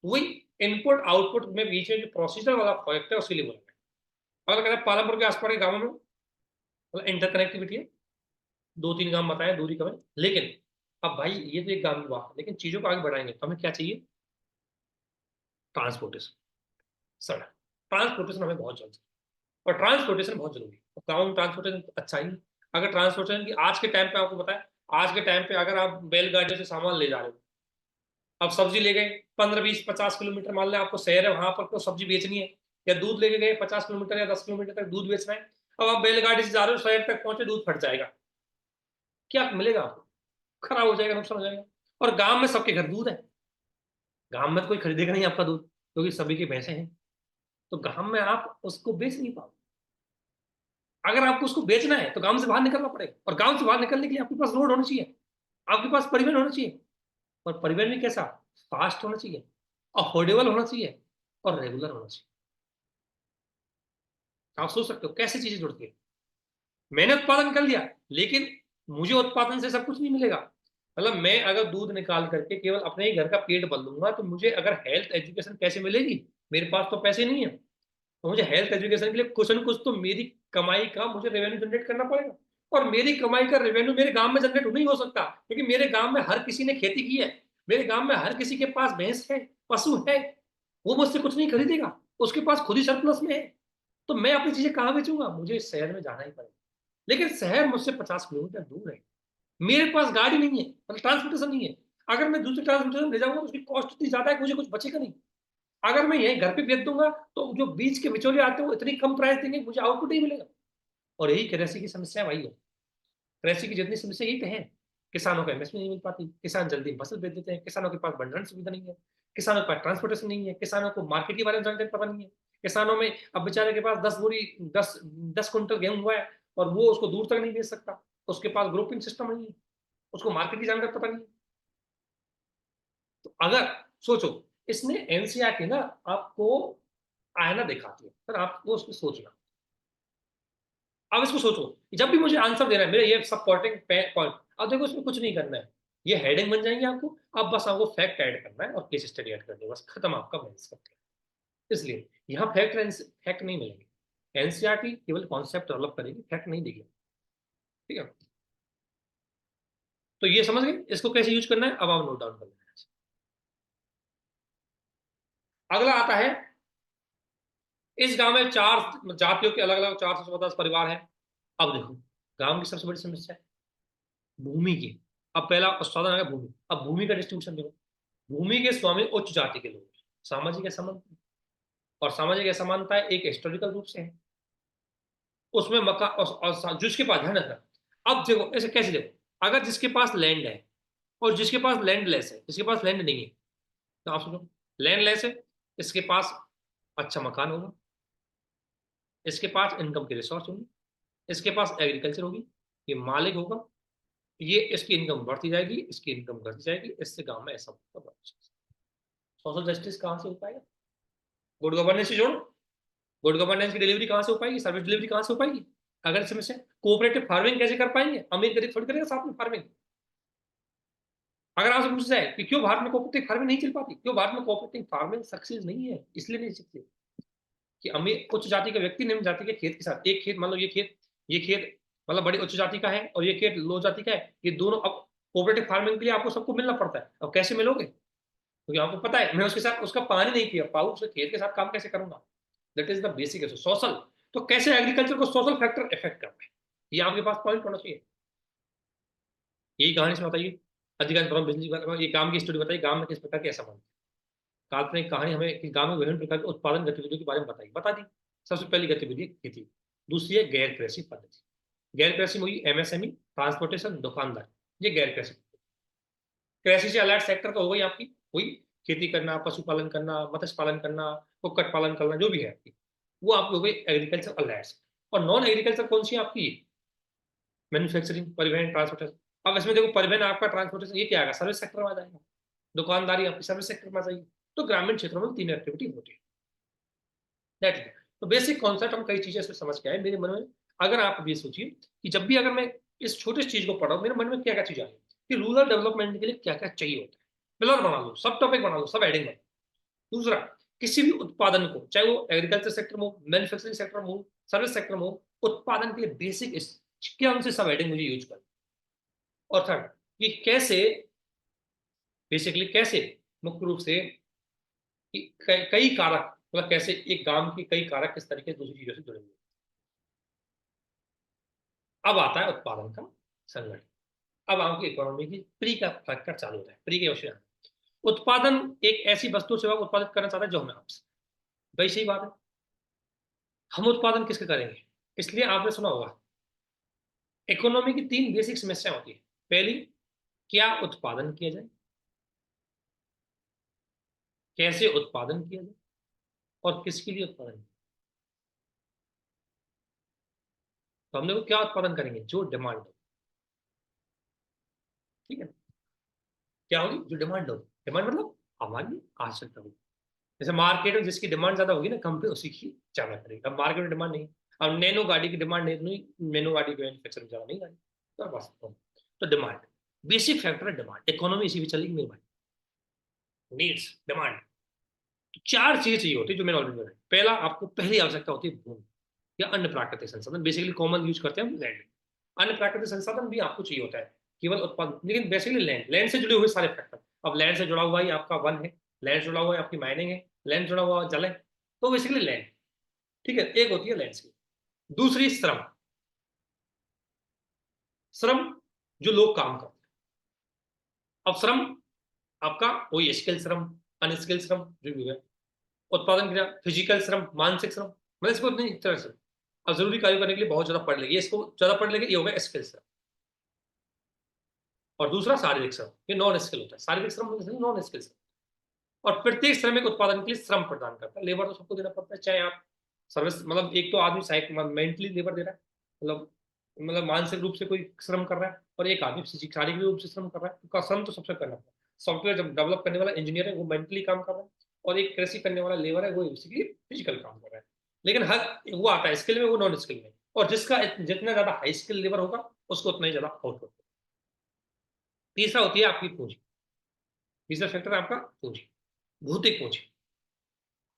वही इनपुट आउटपुट में बीच में जो प्रोसीजर वाला प्रोजेक्ट है, उसके लिए बोला है। अगर कहते पालमपुर के आसपास के गांवों में मतलब इंटरकनेक्टिविटी है, 2-3 गांव बताए दूरी कम है, लेकिन अब भाई ये तो एक गांव की बात है, लेकिन चीजों को आगे बढ़ाएंगे तो हमें क्या चाहिए? ट्रांसपोर्टेशन, सड़क, ट्रांसपोर्टेशन हमें बहुत जल्दी, और ट्रांसपोर्टेशन बहुत जरूरी है। तो गाँव में ट्रांसपोर्टेशन अच्छा ही नहीं। अगर ट्रांसपोर्टेशन की आज के टाइम पे आपको पता है, आज के टाइम पे अगर आप बैलगाड़ियों से सामान ले जा रहे हो, अब सब्जी ले गए 15-20-50 किलोमीटर, मान लें आपको शहर है वहां पर तो सब्जी बेचनी है, या दूध लेके गए 50 किलोमीटर या 10 किलोमीटर तक दूध बेचना है, अब आप बैलगाड़ी से जा रहे हो, शहर तक पहुंचे, दूध फट जाएगा, क्या मिलेगा आपको? खराब हो जाएगा, नुकसान हो जाएगा। और गांव में सबके घर दूध है, गांव में तो कोई खरीदेगा नहीं आपका दूध, क्योंकि सभी के भैंसे हैं। तो गांव में आप उसको बेच नहीं पाओ। अगर आपको उसको बेचना है तो गांव से बाहर निकलना पड़ेगा, और गांव से बाहर निकलने के लिए आपके पास रोड होना चाहिए, आपके पास परिवहन होना चाहिए। और परिवहन भी कैसा? फास्ट होना चाहिए, अफोर्डेबल होना चाहिए, और रेगुलर होना चाहिए। आप सोच सकते हो कैसे चीजें जुड़ती है। मैंने उत्पादन कर लिया, लेकिन मुझे उत्पादन से सब कुछ नहीं मिलेगा। मतलब मैं अगर दूध निकाल करके केवल अपने ही घर का पेट भर लूंगा, तो मुझे अगर हेल्थ एजुकेशन कैसे मिलेगी? मेरे पास तो पैसे नहीं है। तो मुझे हेल्थ एजुकेशन के लिए कुछ न कुछ तो मेरी कमाई का मुझे रेवेन्यू जनरेट करना पड़ेगा। और मेरी कमाई का रेवेन्यू मेरे गांव में जनरेट नहीं हो सकता, क्योंकि मेरे गांव में हर किसी ने खेती की है। मेरे गांव में हर किसी के पास भैंस है, पशु है। वो मुझसे कुछ नहीं खरीदेगा, उसके पास खुद ही सरप्लस में है। तो मैं अपनी चीजें कहाँ बेचूंगा? मुझे इस शहर में जाना ही पड़ेगा। लेकिन शहर मुझसे 50 किलोमीटर दूर है। मेरे पास गाड़ी नहीं है, मतलब ट्रांसपोर्टेशन नहीं है। अगर मैं दूसरे ट्रांसपोर्टेशन ले जाऊंगा तो उसकी कॉस्ट इतनी ज्यादा है कि मुझे कुछ बचेगा नहीं। अगर मैं यही घर पे बेच दूंगा तो जो बीच के बिचौलिए आते हैं वो इतनी कम प्राइस देंगे, मुझे आउटपुट नहीं मिलेगा। और यही कृषि की समस्या वही है। कृषि की जितनी समस्या यही तो है। किसानों को एमएसपी नहीं मिल पाती, किसान जल्दी फसल बेच देते हैं, किसानों के पास भंडारण सुविधा नहीं है, किसानों के पास ट्रांसपोर्टेशन नहीं है, किसानों को मार्केट के बारे में जानकारी पता नहीं है। किसानों में अब बेचारे के पास 10 बोरी 10 कुंटल गेहूं हुआ है, और वो उसको दूर तक नहीं बेच सकता। उसके पास ग्रुपिंग सिस्टम नहीं है, उसको मार्केट की जानकारी पता नहीं है। तो अगर सोचो, इसने एनसीईआरटी ना आपको आईना दिखाती है, पर आपको उसको सोचना। अब इसको सोचो कि जब भी मुझे आंसर देना है, मेरे ये सपोर्टिंग पॉइंट, अब देखो इसमें कुछ नहीं करना है। ये हेडिंग बन जाएंगे आपको। अब बस आपको फैक्ट ऐड करना है और केस स्टडी ऐड करनी है, बस खत्म आपका मेंस का। इसलिए यहाँ फैक्ट फैक्ट नहीं मिलेंगे। एनसीईआरटी केवल कॉन्सेप्ट डेवलप करेगी, फैक्ट नहीं देगी। ठीक है, तो ये समझ गए इसको कैसे यूज करना है। अब आप नोट डाउन कर लेना। अगला आता है, इस गांव में 4 जातियों के अलग अलग 410 परिवार हैं। अब देखो, गांव की सबसे बड़ी समस्या है भूमि की। अब पहला उत्पादन आ गया भूमि। अब भूमि का डिस्ट्रीब्यूशन देखो। भूमि के स्वामी उच्च जाति के लोग, सामाजिक असमानता। और सामाजिक असमानता एक हिस्टोरिकल रूप से है। उसमें मका और जिसके पास, ध्यान रखना। अब देखो ऐसे कैसे देखो, अगर जिसके पास लैंड है और जिसके पास लैंड लेस है, जिसके पास लैंड नहीं है, तो आप सोचो, लैंड लेस है, इसके पास अच्छा मकान होगा, इसके पास इनकम के रिसोर्स होंगे, इसके पास एग्रीकल्चर होगी, ये मालिक होगा, ये इसकी इनकम बढ़ती जाएगी, इसकी इनकम घटती जाएगी, इससे गांव में ऐसा होगा। सोशल जस्टिस कहाँ से हो पाएगा? गुड गवर्नेंस से जोड़ो। गुड गवर्नेंस की डिलीवरी कहाँ से हो पाएगी? सर्विस डिलीवरी कहाँ से हो पाएगी? अगर इसमें से कोऑपरेटिव फार्मिंग कैसे कर पाएंगे? अमीर गरीब थोड़ी करेगा साथ में फार्मिंग। अगर आपसे पूछा जाए कि क्यों भारत में कोऑपरेटिव फार्मिंग नहीं चल पाती, क्यों भारत में कोऑपरेटिव फार्मिंग सक्सेस नहीं है, इसलिए नहीं सकती कि अमीर उच्च जाति का व्यक्ति निम्न जाति के खेत के साथ, एक खेत मान लो, ये खेत मतलब बड़ी उच्च जाति का है और ये खेत लो जाति का है, ये दोनों। अब कोऑपरेटिव फार्मिंग के लिए आपको सबको मिलना पड़ता है। अब कैसे मिलोगे? क्योंकि आपको पता है मैं उसके साथ उसका पानी नहीं पिया पाऊँ, उसके खेत के साथ काम कैसे करूंगा? That is the basic social. तो कैसे एग्रीकल्चर को सोशल फैक्टर इफेक्ट करता है, ये आपके पास पॉइंट होना चाहिए। यही कहानी से बताइए। अधिकांश भ्रम बिजली, ये काम की स्टोरी बताइए, गांव में किस प्रकार की असमानता। काल्पनिक कहानी हमें कि गांव में विभिन्न प्रकार के उत्पादन गतिविधियों के बारे में बताई, बता दी। सबसे पहली गतिविधि खेती। दूसरी है गैर कृषि पद्धति। गैर कृषि में हुई एमएसएमई, ट्रांसपोर्टेशन, दुकानदार, ये गैर कृषि। कृषि से अलर्ट सेक्टर का हो गई आपकी, हुई खेती करना, पशुपालन करना, मत्स्य पालन करना, कुक्कुट पालन करना, जो भी है आपकी, वो आपकी हो गई एग्रीकल्चर अलर्ट। और नॉन एग्रीकल्चर कौन सी आपकी? मैन्युफैक्चरिंग, परिवहन, ट्रांसपोर्टेशन। अब इसमें देखो, परिवहन आपका, ट्रांसपोर्टेशन ये क्या आएगा? सर्विस सेक्टर में आ जाएगा। दुकानदारी आपकी सर्विस सेक्टर में आ जाएगी। तो ग्रामीण क्षेत्रों में 3 एक्टिविटी होती है। That is. तो बेसिक कॉन्सेप्ट हम कई चीजें इसमें समझ के आए मेरे मन में। अगर आप ये सोचिए कि जब भी अगर मैं इस छोटी चीज को पढ़ा, मेरे मन में क्या क्या चीज आई कि रूरल डेवलपमेंट के लिए क्या क्या चाहिए होता है। पिलर बना लो, सब टॉपिक बना लो, सब हेडिंग है। दूसरा, किसी भी उत्पादन को, चाहे वो एग्रीकल्चर सेक्टर में हो, मैन्युफैक्चरिंग सेक्टर में हो, सर्विस सेक्टर में हो, उत्पादन के लिए बेसिक क्या से सब हेडिंग मुझे यूज कर। और थर्ड, कि कैसे, बेसिकली कैसे, मुख्य रूप से कि कई कारक, मतलब कैसे एक गांव की कई कारक किस तरीके से दूसरी चीजों से जुड़े हुए हैं। अब आता है उत्पादन का संगठन। अब आपकी इकोनॉमी की प्री का फैक्टर चालू होता है। प्री के क्वेश्चन, उत्पादन एक ऐसी वस्तु सेवा को उत्पादित करना चाहता है जो हमें आपसे, भाई सही बात है। हम उत्पादन किसके करेंगे? इसलिए आपने सुना होगा इकोनॉमी की 3 बेसिक समस्या होती है। पहली, क्या उत्पादन किया जाए, कैसे उत्पादन किया जाए, और किसके लिए उत्पादन। तो हम देखो क्या उत्पादन करेंगे, जो डिमांड हो। ठीक है, क्या होगी? जो डिमांड हो। डिमांड मतलब हमारी आवश्यकता होगी। जैसे मार्केट में जिसकी डिमांड ज्यादा होगी ना, कंपनी उसी की ज्यादा करेगी। अब मार्केट में डिमांड नहीं है, अब नैनो गाड़ी की डिमांड नहीं, नैनो गाड़ी की मैन्युफैक्चर ज्यादा नहीं गाड़ी तो बस। तो डिमांड बेसिक फैक्टर है, डिमांड। इकोनॉमी इसी भी चलेगी मेरे भाई, नीड्स डिमांड। तो चार चीजें चाहिए होती है जो मैंने ऑलरेडी बताई। पहला, आपको पहली आवश्यकता होती है भूमि या अन्य प्राकृतिक संसाधन, बेसिकली कॉमन यूज करते हैं हम लैंड। अन्य प्राकृतिक संसाधन भी आपको चाहिए होता है, केवल उत्पादन, लेकिन बेसिकली लैंड, लैंड से जुड़े हुए सारे फैक्टर। अब लैंड से जुड़ा हुआ ही आपका वन है, लैंड से जुड़ा हुआ है आपकी माइनिंग है, लैंड जुड़ा हुआ जल है, तो बेसिकली लैंड। ठीक है, एक होती है लैंडस्केप। दूसरी श्रम, श्रम जो लोग काम करते हैं। अब श्रम आपका वही स्किल श्रम, अनस्किल श्रम जो भी है, उत्पादन क्रिया, फिजिकल श्रम, मानसिक श्रम, मतलब इसको इतनी तरह से। अब जरूरी कार्य करने के लिए बहुत ज्यादा पढ़ लेंगे, इसको ज्यादा पढ़ लेंगे, ये होगा स्किल श्रम। और दूसरा शारीरिक श्रम, ये नॉन स्किल होता है। शारीरिक श्रम नॉन स्किल श्रम। और प्रत्येक श्रमिक उत्पादन के लिए श्रम प्रदान करता है। लेबर तो सबको देना पड़ता है, चाहे आप सर्विस, मतलब एक तो आदमी मेंटली लेबर दे रहा है, मतलब मानसिक रूप से कोई श्रम कर रहा है, और एक आदमी शारीरिक रूप से श्रम कर रहा है, तो श्रम तो सबसे करना पड़ता है। सॉफ्टवेयर जब डेवलप करने वाला इंजीनियर है वो मेंटली काम कर रहा है, और एक कृषि करने वाला लेबर है वो बेसिकली फिजिकल काम कर रहा है। लेकिन हर वो आता है स्किल में, वो नॉन स्किल में। और जिसका जितना ज्यादा हाई स्किल लेबर होगा उसको उतना ही ज्यादा आउटपुट। तीसरा होती है आपकी पूंजी। तीसरा फैक्टर आपका पूंजी, भौतिक पूंजी।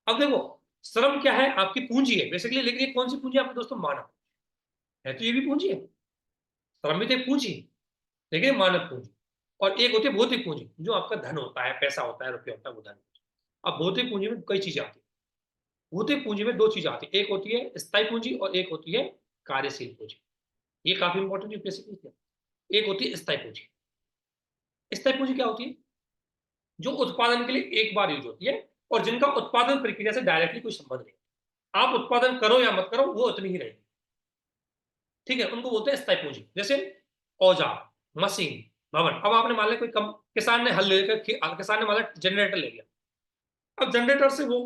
अब देखो, श्रम क्या है, आपकी पूंजी है बेसिकली, लेकिन ये कौन सी पूंजी आपके दोस्तों, मानव है। तो ये भी पूंजी है, श्रम भी तो एक पूंजी, लेकिन मानव पूंजी। और एक होती है भौतिक पूंजी, जो आपका धन होता है, पैसा होता है, रुपया होता है, वो धन। अब भौतिक पूंजी में कई चीजें आती है। भौतिक पूंजी में दो चीजें आती है, एक होती है स्थायी पूंजी और एक होती है कार्यशील पूंजी। ये काफी इंपॉर्टेंट यूपीएससी। एक होती है स्थायी पूंजी। स्थायी पूंजी क्या होती है, जो उत्पादन के लिए एक बार यूज होती है, और जिनका उत्पादन प्रक्रिया से डायरेक्टली कोई संबंध नहीं। आप उत्पादन करो या मत करो, वो उतनी ही रहेगी। ठीक है, उनको बोलते हैं स्थायी पूंजी। जैसे औजार, मशीन, भवन। अब आपने मान लिया कोई कम किसान ने हल लेकर, किसान ने मान लिया जनरेटर ले लिया। अब जनरेटर से वो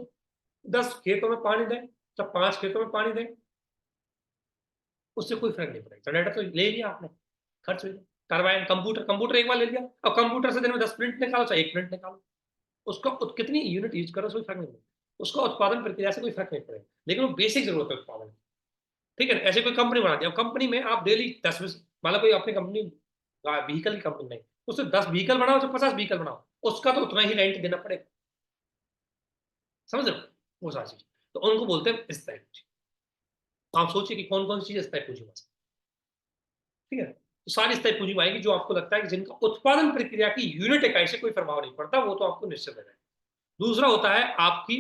10 खेतों में पानी दे, चाहे 5 खेतों में पानी दे, उससे कोई फर्क नहीं पड़ेगा। जनरेटर तो ले लिया आपने, खर्च हो गया। टरबाइन, कंप्यूटर, कंप्यूटर एक बार ले लिया, अब कंप्यूटर से दिन में 10 प्रिंट निकालो चाहे 1 प्रिंट निकालो, उसका कितनी यूनिट यूज करो, कोई फर्क नहीं पड़ेगा। उसका उत्पादन प्रक्रिया से कोई फर्क नहीं पड़ेगा, लेकिन वो बेसिक जरूरत है उत्पादन। ठीक है, ऐसे कोई कंपनी बना दिया, कंपनी में आप डेली 10 मतलब कोई अपनी कंपनी व्हीकल की कंपनी नहीं, उससे 10 व्हीकल बनाओ चाहे 50 व्हीकल बनाओ, उसका तो उतना ही रेंट देना पड़ेगा। समझ रहे हो, वो सारी चीज। तो उनको बोलते हैं स्थायी पूंजी। आप सोचिए कि कौन कौन सी चीज स्थायी पूंजी में। ठीक है, तो सारी स्थायी पूंजी में आएगी जो आपको लगता है कि जिनका उत्पादन प्रक्रिया की यूनिट इकाई से कोई प्रभाव नहीं पड़ता, वो तो आपको निश्चित है। दूसरा होता है आपकी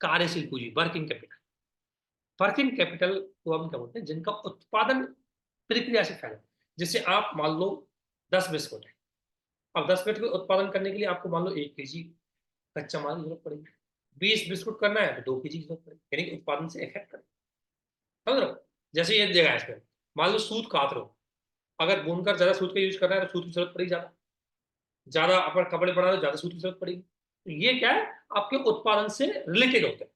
कार्यशील पूंजी, वर्किंग कैपिटल। वर्किंग कैपिटल को हम क्या बोलते हैं, जिनका उत्पादन प्रक्रिया से फैला। जैसे आप मान लो 10 बिस्कुट है, अब 10 बिस्कुट उत्पादन करने के लिए आपको मान लो 1 kg कच्चा माल की जरूरत पड़ेगी। 20 बिस्कुट करना है तो 2 kg की जरूरत पड़ेगी, यानी कि उत्पादन से इफेक्ट करें। समझ रहे हो, जैसे ये जगह है इसमें, मान लो सूत काट रहे हो, अगर बुनकर ज्यादा सूत का यूज कर रहा है तो सूत की जरूरत पड़ेगी ज्यादा, ज्यादा अपन कपड़े बना रहे हो ज्यादा सूत की जरूरत पड़ेगी। तो ये क्या है, आपके उत्पादन से रिलेटेड होते हैं।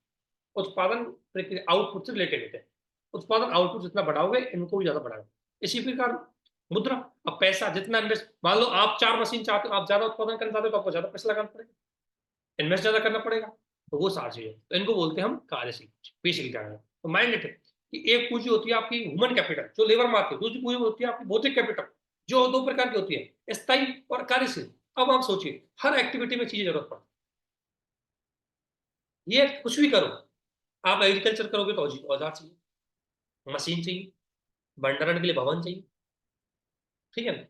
उत्पादन प्रक्रिया आउटपुट से रिलेटेड होते हैं। उत्पादन आउटपुट जितना बढ़ाओगे, इनको भी ज्यादा बढ़ाओगे। इसी प्रकार मुद्रा, अब पैसा जितना इन्वेस्ट, मान लो आप 4 मशीन चाहते हो, आप ज्यादा उत्पादन करना चाहते हो तो आपको ज्यादा पैसा लगाना पड़ेगा, इन्वेस्ट ज्यादा करना पड़ेगा। तो वो सारी चीजें, तो इनको बोलते हैं हम कार्यशील पूंजी, बेसिकली क्या है। तो माइंड रखिए कि एक पूंजी होती है आपकी ह्यूमन कैपिटल, जो लेबर मार्केट। दूसरी पूंजी होती है आपकी भौतिक कैपिटल, जो 2 प्रकार की होती है, स्थायी और कार्यशील। अब आप सोचिए, हर एक्टिविटी में चीजें जरूरत पड़ती है, ये कुछ भी करो। आप एग्रीकल्चर करोगे तो औजार चाहिए, मशीन चाहिए, भंडारण के लिए भवन चाहिए। ठीक है ना,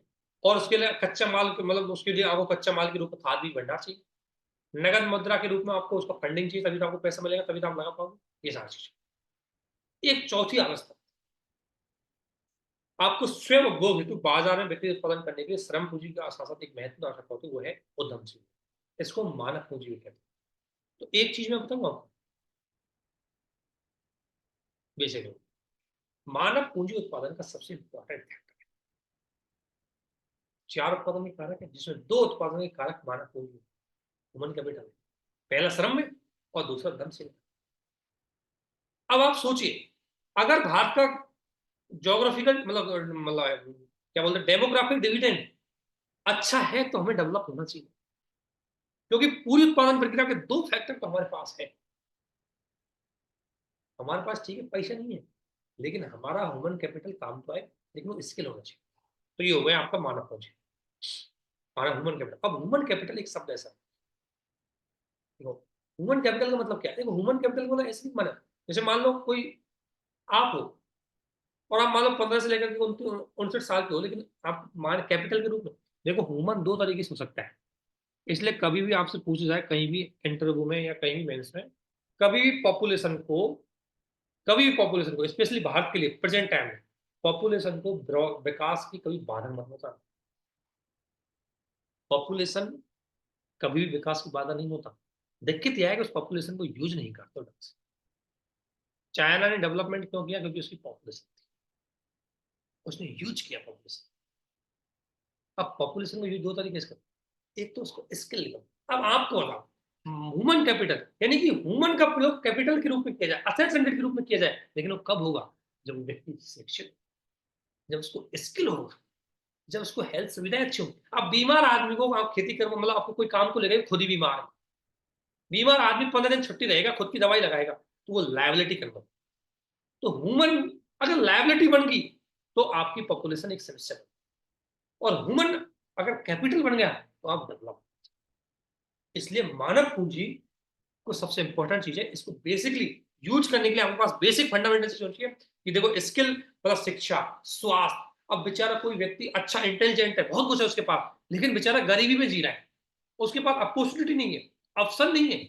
और उसके लिए कच्चा माल मतलब उसके लिए आपको कच्चा माल के रूप में खाद भी भंडार चाहिए। नगद मुद्रा के रूप में आपको उसका फंडिंग चाहिए, तभी तो आपको पैसा मिलेगा, तभी तो आप लगा पाओगे। ये सारी चीज। एक चौथी अवस्था, आपको स्वयं उपभोग हेतु बाजार में बिक्री उत्पादन करने के लिए श्रम पूंजी का साथ साथ एक महत्वपूर्ण आवश्यकता होती है, वो है उद्यमशील। इसको मानव पूंजी भी कहते हैं। तो एक चीज मैं बताऊंगा आपको, बेसिक मानव पूंजी उत्पादन का सबसे इंपॉर्टेंट है। 4 उत्पादन के कारक है, जिसमें 2 उत्पादन के कारक मानव पूंजी, ह्यूमन कैपिटल। पहला श्रम में और दूसरा धन से। अब आप सोचिए, अगर भारत का जोग्राफिकल मतलब क्या बोलते हैं, डेमोग्राफिक डिविडेंड अच्छा है, तो हमें डेवलप होना चाहिए, क्योंकि पूरी उत्पादन प्रक्रिया के 2 फैक्टर तो हमारे पास है। हमारे पास ठीक है पैसा नहीं है, लेकिन हमारा ह्यूमन कैपिटल काम तो है, लेकिन वो स्किल होना चाहिए। तो ये हो गया आपका मानव पूंजी, हमारा ह्यूमन कैपिटल। अब ह्यूमन कैपिटल एक शब्द ऐसा, देखो ह्यूमन कैपिटल का मतलब क्या है? देखो ह्यूमन कैपिटल को ना ऐसे नहीं माना, जैसे मान लो कोई आप हो और आप मान लो 15 से लेकर के 59 साल के हो, लेकिन आप मान कैपिटल के रूप में देखो, ह्यूमन दो तरीके से हो सकता है। इसलिए कभी भी आपसे पूछा जाए कहीं भी इंटरव्यू में या कहीं भी मेंस में, कभी भी पॉपुलेशन को कभी भी पॉपुलेशन को स्पेशली भारत के लिए प्रेजेंट टाइम में पॉपुलेशन को विकास की कभी बाधा मत होता। पॉपुलेशन कभी भी विकास की बाधा नहीं होता। दिक्कत यह है कि उस पॉपुलेशन को यूज नहीं करते ढंग से। चाइना ने डेवलपमेंट क्यों किया? क्योंकि उसकी पॉपुलेशन थी, उसने यूज किया पॉपुलेशन। अब पॉपुलेशन को यूज दो तरीके से करते, एक तो उसको स्किल दो। अब आपको बताओ, ह्यूमन कैपिटल यानी कि ह्यूमन का प्रयोग कैपिटल के रूप में किया जाए, असेट संकट के रूप में किया जाए, लेकिन वो कब होगा? जब वो व्यक्ति शिक्षित, जब उसको स्किल होगा, जब उसको हेल्थ सुविधाएं अच्छी होंगी। अब बीमार आदमी को आप खेती करो, मतलब आपको कोई काम को लेगा, खुद ही बीमार है, बीमार आदमी 15 दिन छुट्टी रहेगा, खुद की दवाई लगाएगा, तो वो लायबिलिटी कन्वर्ट। तो ह्यूमन अगर लायबिलिटी बन गई तो आपकी पॉपुलेशन एक समस्या है, और ह्यूमन अगर कैपिटल बन गया तो आप डेवलप। इसलिए मानव पूंजी को सबसे इंपॉर्टेंट चीज है, इसको बेसिकली यूज करने के लिए हमारे पास बेसिक फंडामेंटल चीज होनी चाहिए कि देखो स्किल प्लस शिक्षा, स्वास्थ्य। अब बेचारा कोई व्यक्ति अच्छा इंटेलिजेंट है, बहुत कुछ है उसके पास, लेकिन बेचारा गरीबी में जी रहा है, उसके पास अपॉर्चुनिटी नहीं है, अवसर नहीं है,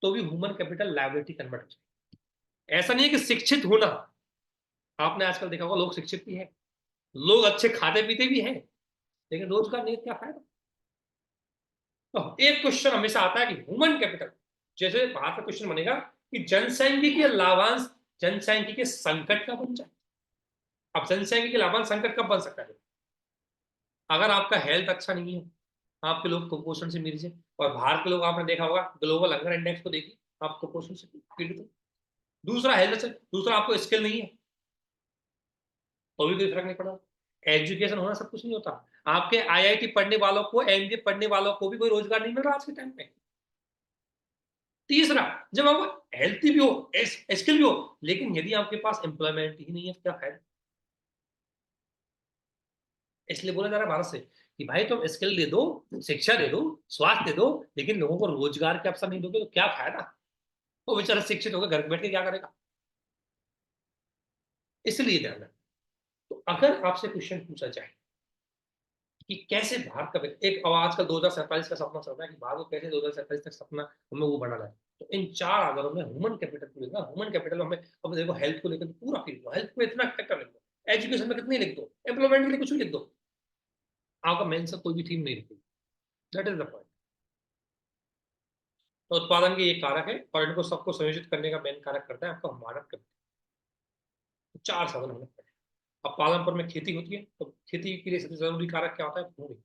तो भी ह्यूमन कैपिटल लायबिलिटी कन्वर्ट हो जाए। ऐसा नहीं है कि शिक्षित होना, आपने आजकल देखा होगा लोग शिक्षित भी है, लोग अच्छे खाते पीते भी हैं, लेकिन रोजगार नहीं, क्या फायदा? तो एक क्वेश्चन हमेशा आता है कि ह्यूमन कैपिटल, जैसे बाहर का क्वेश्चन बनेगा कि जनसांख्यिकीय लाभांश जनसांख्यिकीय संकट का बन जाए। अब जनसांख्यिकीय लाभांश संकट कब बन सकता है? अगर आपका हेल्थ अच्छा नहीं है, आपके लोग कुपोषण से मर जाए, और बाहर के लोग आपने देखा होगा ग्लोबल हंगर इंडेक्स को देखिए, आप कुपोषण से पीड़ित हो। दूसरा हेल्थ अच्छा, दूसरा आपको स्किल नहीं है, तो भी कोई फर्क नहीं पड़ा। एजुकेशन होना सब कुछ नहीं होता। आपके आईआईटी पढ़ने वालों को, एमबीए पढ़ने वालों को भी कोई रोजगार नहीं मिल रहा आज के टाइम पे। तीसरा, जब आप हेल्थी भी हो, स्किल भी हो, लेकिन यदि आपके पास एम्प्लॉयमेंट ही नहीं है, क्या फायदा? इसलिए बोला जा रहा है भारत से कि भाई तुम स्किल दे दो, शिक्षा दे दो, स्वास्थ्य दे दो, लेकिन लोगों को रोजगार के अवसर नहीं दोगे तो क्या फायदा? वो बेचारा शिक्षित होकर घर बैठ के क्या करेगा? इसलिए ध्यान रखना। तो अगर आपसे क्वेश्चन पूछा जाए कि कैसे भारत का एक, अब आजकल 2047 का सपना चल रहा है कि भारत को कैसे 2047 तक सपना हमें वो बनाना है, तो इन चार आधारों में ह्यूमन कैपिटल को लेकर, ह्यूमन कैपिटल हमें, अब देखो हेल्थ को लेकर पूरा लिख दो, हेल्थ में इतना फैक्टर लिख दो, एजुकेशन में कितने लिख दो, एम्प्लॉयमेंट के लिए कुछ भी लिख दो, आपका मेन से कोई भी थीम नहीं लिखी। That is the point. तो उत्पादन के ये कारक है, और इनको सबको संयोजित करने का मेन कारक करता है आपका मानव कैपिटल। तो चार साधन हमने पढ़े। अब पालनपुर में खेती होती है, तो खेती के लिए सबसे जरूरी कारक क्या होता है? भूमि।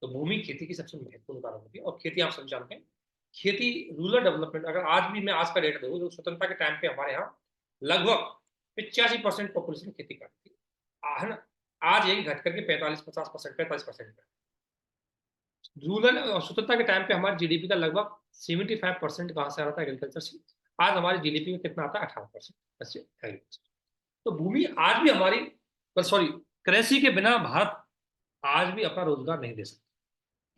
तो भूमि खेती की सबसे महत्वपूर्ण कारक होती है, और खेती आप सब जानते हैं, खेती रूरल डेवलपमेंट। अगर आज भी मैं आज का डेटा देखूँ, तो स्वतंत्रता के टाइम पे हमारे यहाँ लगभग 85% पॉपुलेशन खेती करती थी, है ना? आज यही घट करके 45-50%, 45% है। रूरल और स्वतंत्रता के टाइम पे हमारी जीडीपी का लगभग 75% कहाँ से आ रहा था? एग्रीकल्चर से। आज हमारी जीडीपी में कितना आता है? 18% एग्रीकल्चर। तो भूमि आज भी हमारी, सॉरी, कृषि के बिना भारत आज भी अपना रोजगार नहीं दे सकता।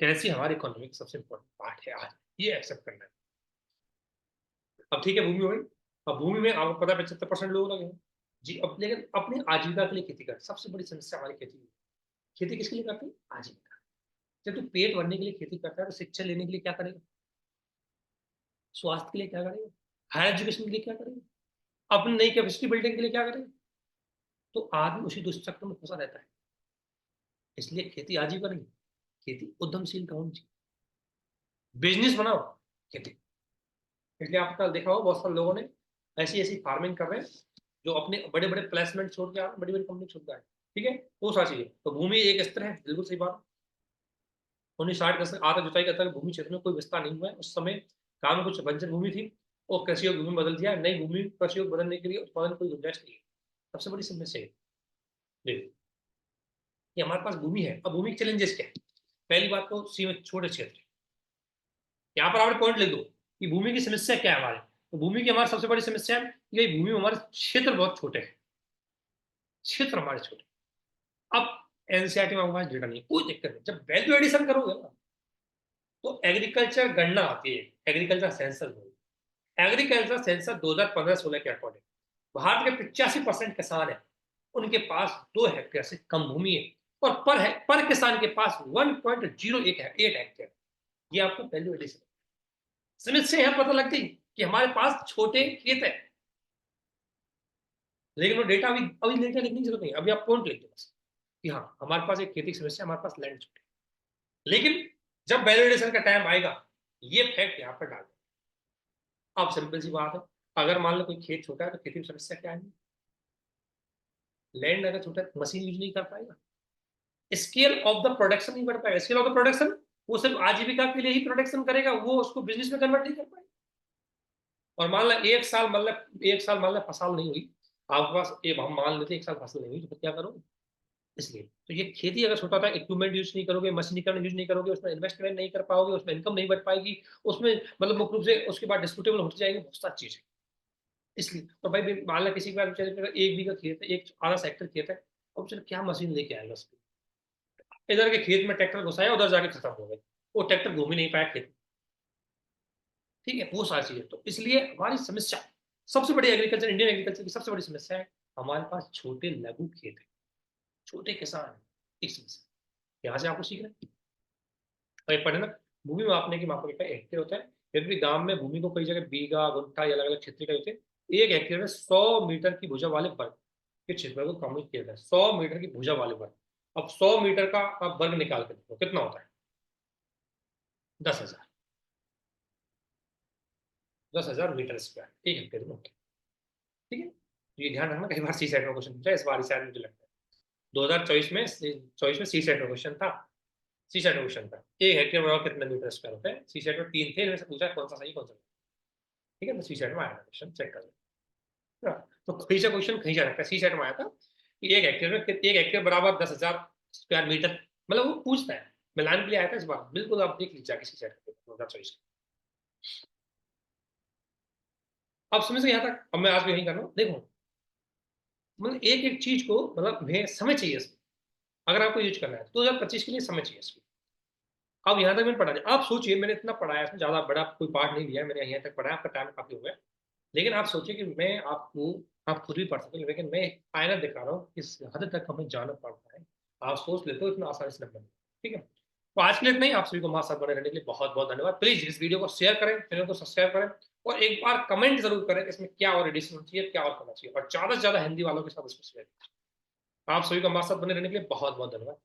कृषि हमारी इकोनॉमी का सबसे इंपॉर्टेंट पार्ट है आज, ये एक्सेप्ट करना है। अब ठीक है, भूमि हो गई। अब भूमि में आपको पता है 75% लोग लगे हैं जी। अब लेकिन अपनी आजीविका के लिए खेती करते, सबसे बड़ी समस्या हमारी खेती है। खेती किसके लिए करते हैं? आजीविका। जब तू पेट भरने के लिए खेती करता है, तो शिक्षा लेने के लिए क्या करेगा? स्वास्थ्य के लिए क्या करेगा? हायर एजुकेशन के लिए क्या करेगा? अपनी नई कैपेसिटी बिल्डिंग के लिए क्या करेगा? तो आदमी उसी दुष्चक्र में फंसा रहता है। इसलिए खेती आजीविका नहीं, खेती उद्यमशील का होनी चाहिए, बिजनेस बनाओ खेती। इसलिए आपने देखा होगा बहुत सारे लोगों ने ऐसी ऐसी फार्मिंग कर रहे हैं, जो अपने बड़े बड़े प्लेसमेंट छोड़ के आ रहे हैं, बड़ी बड़ी कंपनी छोड़ के आ रहे हैं। ठीक है, वो सारी चीजें। तो भूमि एक स्तर है, बिल्कुल सही बात। 1960 दशक आधा जुताई करता है, भूमि क्षेत्र में कोई विस्तार नहीं हुआ है उस समय, काम कुछ बंजर भूमि थी, और कृषि योग भूमि बदल दिया। नई भूमि कृषि योग बदलने के लिए उत्पादन कोई गुंजाइश नहीं है। सबसे बड़ी समस्या है देखो, कि हमारे पास भूमि है। अब भूमि के चैलेंजेस क्या है? पहली बात तो सीमित छोटे क्षेत्र, यहाँ पर आपने पॉइंट लिख दो कि भूमि की समस्या क्या है हमारे। तो भूमि की हमारी सबसे बड़ी समस्या है कि भूमि में हमारे क्षेत्र बहुत छोटे हैं, क्षेत्र हमारे छोटे। अब एनसीईआरटी में हमारे पास डेटा नहीं, कोई दिक्कत नहीं, जब वैल्यू एडिशन करोगे ना तो एग्रीकल्चर गणना आती है, एग्रीकल्चर सेंसर। एग्रीकल्चर सेंसर 2015-16 के अकॉर्डिंग भारत के 85% किसान है, उनके पास 2 हेक्टेयर से कम भूमि है, और पर किसान के पास 1.08 हेक्टेयर। ये आपको वैल्यू एडिशन समस्या यहाँ पता लगती कि हमारे पास छोटे खेत है, लेकिन वो डेटा अभी अभी डेटा लिखने की जरूरत नहीं, अभी आप पॉइंट लिख दो बस कि हाँ हमारे पास एक खेती की समस्या, हमारे पास लैंड छोटे। लेकिन जब वैल्यू एडिशन का टाइम आएगा, ये फैक्ट यहाँ पर डाल दो। अब सिंपल सी बात है, अगर मान लो कोई खेत छोटा है तो खेती की समस्या क्या है? लैंड अगर छोटा है, मशीन यूज नहीं कर पाएगा, स्केल ऑफ द प्रोडक्शन नहीं बढ़ पाएगा। स्केल ऑफ द प्रोडक्शन वो सिर्फ आजीविका के लिए ही प्रोडक्शन करेगा, वो उसको बिजनेस में कन्वर्ट नहीं कर पाएगा। और मान लो एक साल मान लो फसल नहीं हुई आपके पास, एक हम मान लेते एक साल फसल नहीं हुई, तो फिर क्या करोगे? इसलिए तो ये खेती अगर छोटा था, इक्विपमेंट यूज नहीं करोगे, मशीनीकरण यूज नहीं करोगे, उसमें इन्वेस्टमेंट नहीं कर पाओगे, उसमें इनकम नहीं बढ़ पाएगी, उसमें मतलब मुख्य रूप से उसके बाद डिस्प्यूटेबल होती जाएंगे बहुत सारी चीजें। इसलिए तो भाई मान लो किसी के पास एक बीघा खेत है, एक आधा सेक्टर खेत है, अब चलो क्या मशीन लेके आएगा उसको? इधर के खेत में ट्रैक्टर घुसाया, उधर जाके खत्म हो गए, वो ट्रैक्टर घूम ही नहीं पाया खेत। ठीक है, वो सारी चीजें, तो इसलिए हमारी समस्या सबसे बड़ी एग्रीकल्चर, इंडियन एग्रीकल्चर की सबसे बड़ी समस्या है हमारे पास छोटे लघु खेत है, छोटे किसान है। एक समस्या यहाँ से आपको सीखना है। और एक पढ़े ना, भूमि मापने की मापक इकाई हेक्टेयर होता है, यदि गांव में भूमि को कई जगह बीघा, गुंठा या अलग अलग क्षेत्र का होते हैं। एक हेक्टेयर में 100 मीटर की भुजा वाले वर्ग के क्षेत्र को कमित किया जाए, 100 मीटर की भुजा वाले वर्ग। अब 100 मीटर का आप वर्ग निकाल के देखो कितना होता है? 10,000, 10,000 मीटर स्क्वायर एक हेक्टेयर में होता है। ठीक है, तो ये ध्यान रखना, कई बार सी सेट में क्वेश्चन पूछा है, इस बार शायद मुझे लगता है 2024 में सी सेट में क्वेश्चन था। सी सेट में क्वेश्चन था एक हेक्टेयर बराबर कितने मीटर स्क्वायर होता है। सी सेट में 3 थे, इनमें से पूछा कौन सा सही कौन सा गलत। ठीक है, तो सी सेट में आया क्वेश्चन, चेक कर लो। तो कहीं से क्वेश्चन कहीं जा सकता है, सी सेट में आया था कि एक हेक्टेयर बराबर 10,000 स्क्वायर मीटर, मतलब वो पूछता है, मिलान के लिए आया था इस बार। बिल्कुल आप देख लीजिए सी सेट 2024। अब समझ गए यहाँ तक? अब मैं आज भी यही कर रहा हूँ, देखो मतलब एक एक चीज को मतलब हमें समय चाहिए इसमें, अगर आपको यूज करना है तो 2025 के लिए समय चाहिए इसमें। अब यहाँ तक मैंने पढ़ा दिया, आप सोचिए मैंने इतना पढ़ाया, इसमें ज्यादा बड़ा कोई पार्ट नहीं दिया, मैंने यहाँ तक पढ़ाया, आपका टाइम काफी हो गया। लेकिन आप सोचिए कि मैं आपको, आप खुद भी पढ़ सकते, लेकिन मैं आईना दिखा रहा हूँ किस हद तक हमें जाना पड़ता है। आप सोच लेते हो इतना आसानी से नंबर। ठीक है, तो आज के लिए इतना ही। आप सभी को हमारे साथ बने रहने के लिए बहुत बहुत धन्यवाद। प्लीज इस वीडियो को शेयर करें, चैनल को सब्सक्राइब करें, और एक बार कमेंट जरूर करें इसमें क्या और एडिशन चाहिए, क्या और करना चाहिए, और ज्यादा से ज्यादा हिंदी वालों के साथ इसमें शेयर करें। आप सभी को हमारे साथ बने रहने के लिए बहुत बहुत धन्यवाद।